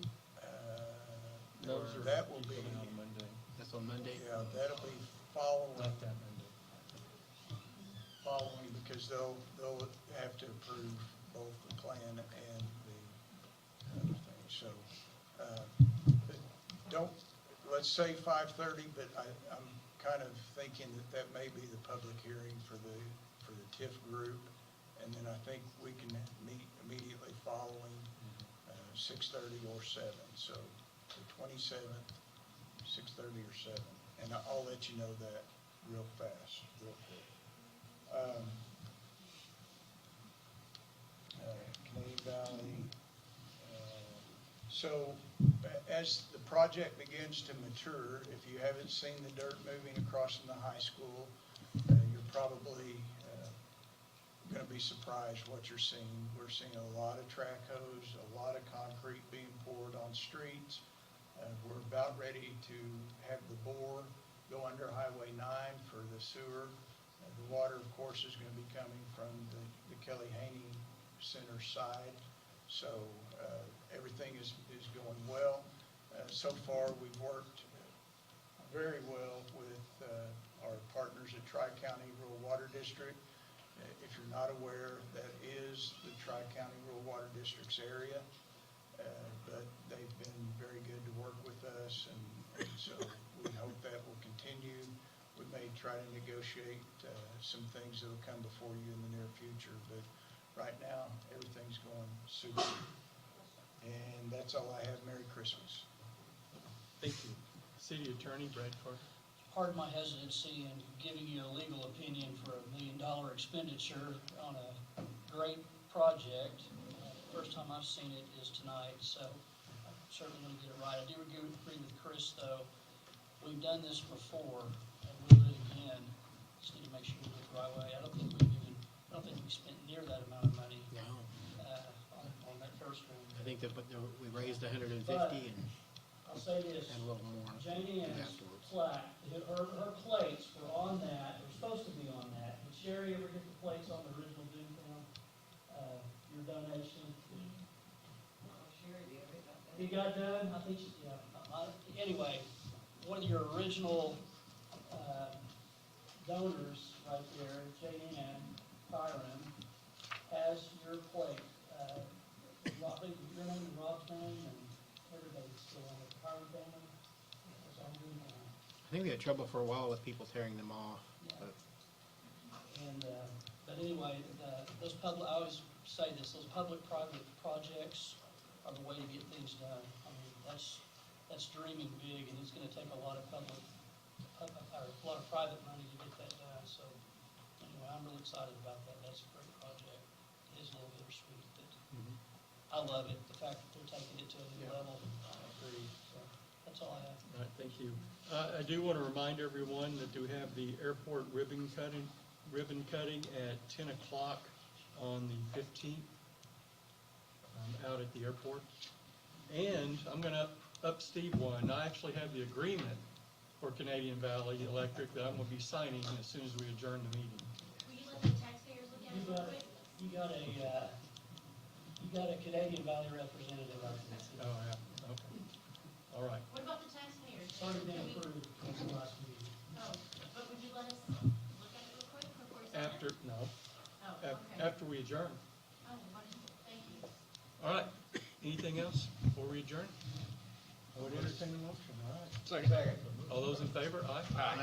that will be,
on Monday.
That's on Monday?
yeah, that'll be following,
Not that Monday.
because they'll have to approve both the plan and the other thing. So let's say 5:30, but I'm kind of thinking that may be the public hearing for the TIF group. And then I think we can meet immediately following 6:30 or 7. So the 27th, 6:30 or 7. And I'll let you know that real fast, real quick. Canadian Valley. So as the project begins to mature, if you haven't seen the dirt moving across from the high school, you're probably going to be surprised what you're seeing. We're seeing a lot of track hose, a lot of concrete being poured on streets. We're about ready to have the bore go under Highway 9 for the sewer. The water, of course, is going to be coming from the Kelly Haney Center side. So everything is going well. So far, we've worked very well with our partners at Tri-County Rural Water District. If you're not aware, that is the Tri-County Rural Water District's area, but they've been very good to work with us, and so we hope that will continue. We may try to negotiate some things that will come before you in the near future, but right now, everything's going super. And that's all I have. Merry Christmas.
Thank you. City Attorney Brad Carter.
Pardon my hesitancy in giving you a legal opinion for $1 million expenditure on a great project. first time I've seen it is tonight, so I certainly want to get it right. I do agree with Chris, though. We've done this before, and we'll do it again. Just need to make sure we do it the right way. I don't think we spent near that amount of money
No,
on that first one.
I think that, but we raised 150
But
and
I'll say this,
a little more
Janie Ann's
afterwards.
plaque, her plates were on that, they're supposed to be on that. Did Sherry ever get the plates on the original Boomtown, your donation?
Sherry did, but not
It got done, I think, yeah. Anyway, one of your original donors right there, Janie Ann Byron, has your plate. Your name is Rob's name, and everybody's still on it. Byron family, it's on Boomtown.
I think we had trouble for a while with people tearing them off.
Yeah. And, but anyway, those public, I always say this, those public-private projects are the way to get things done. I mean, that's dreaming big, and it's gonna take a lot of or a lot of private money to get that done, so anyway, I'm really excited about that. That's a great project. It is a little bittersweet, but I love it, the fact that they're taking it to a new level. I agree, so that's all I have.
All right, thank you. I do want to remind everyone that we have the airport ribbon cutting at 10 o'clock on the 15th out at the airport. And I'm going to up Steve one. I actually have the agreement for Canadian Valley Electric that I'm going to be signing as soon as we adjourn the meeting.
Will you let the taxpayers look at it real quick?
You got a Canadian Valley representative, I think.
Oh, yeah, okay. All right.
What about the taxpayers?
It's already been
Can we-
approved since the last meeting.
Oh, but would you let us look at it real quick before we sign it?
After, no,
Oh, okay.
after we adjourn.
Oh, wonderful, thank you.
All right. Anything else before we adjourn? I would entertain a motion. All right.
Second.
All those in favor? Aye.
Aye.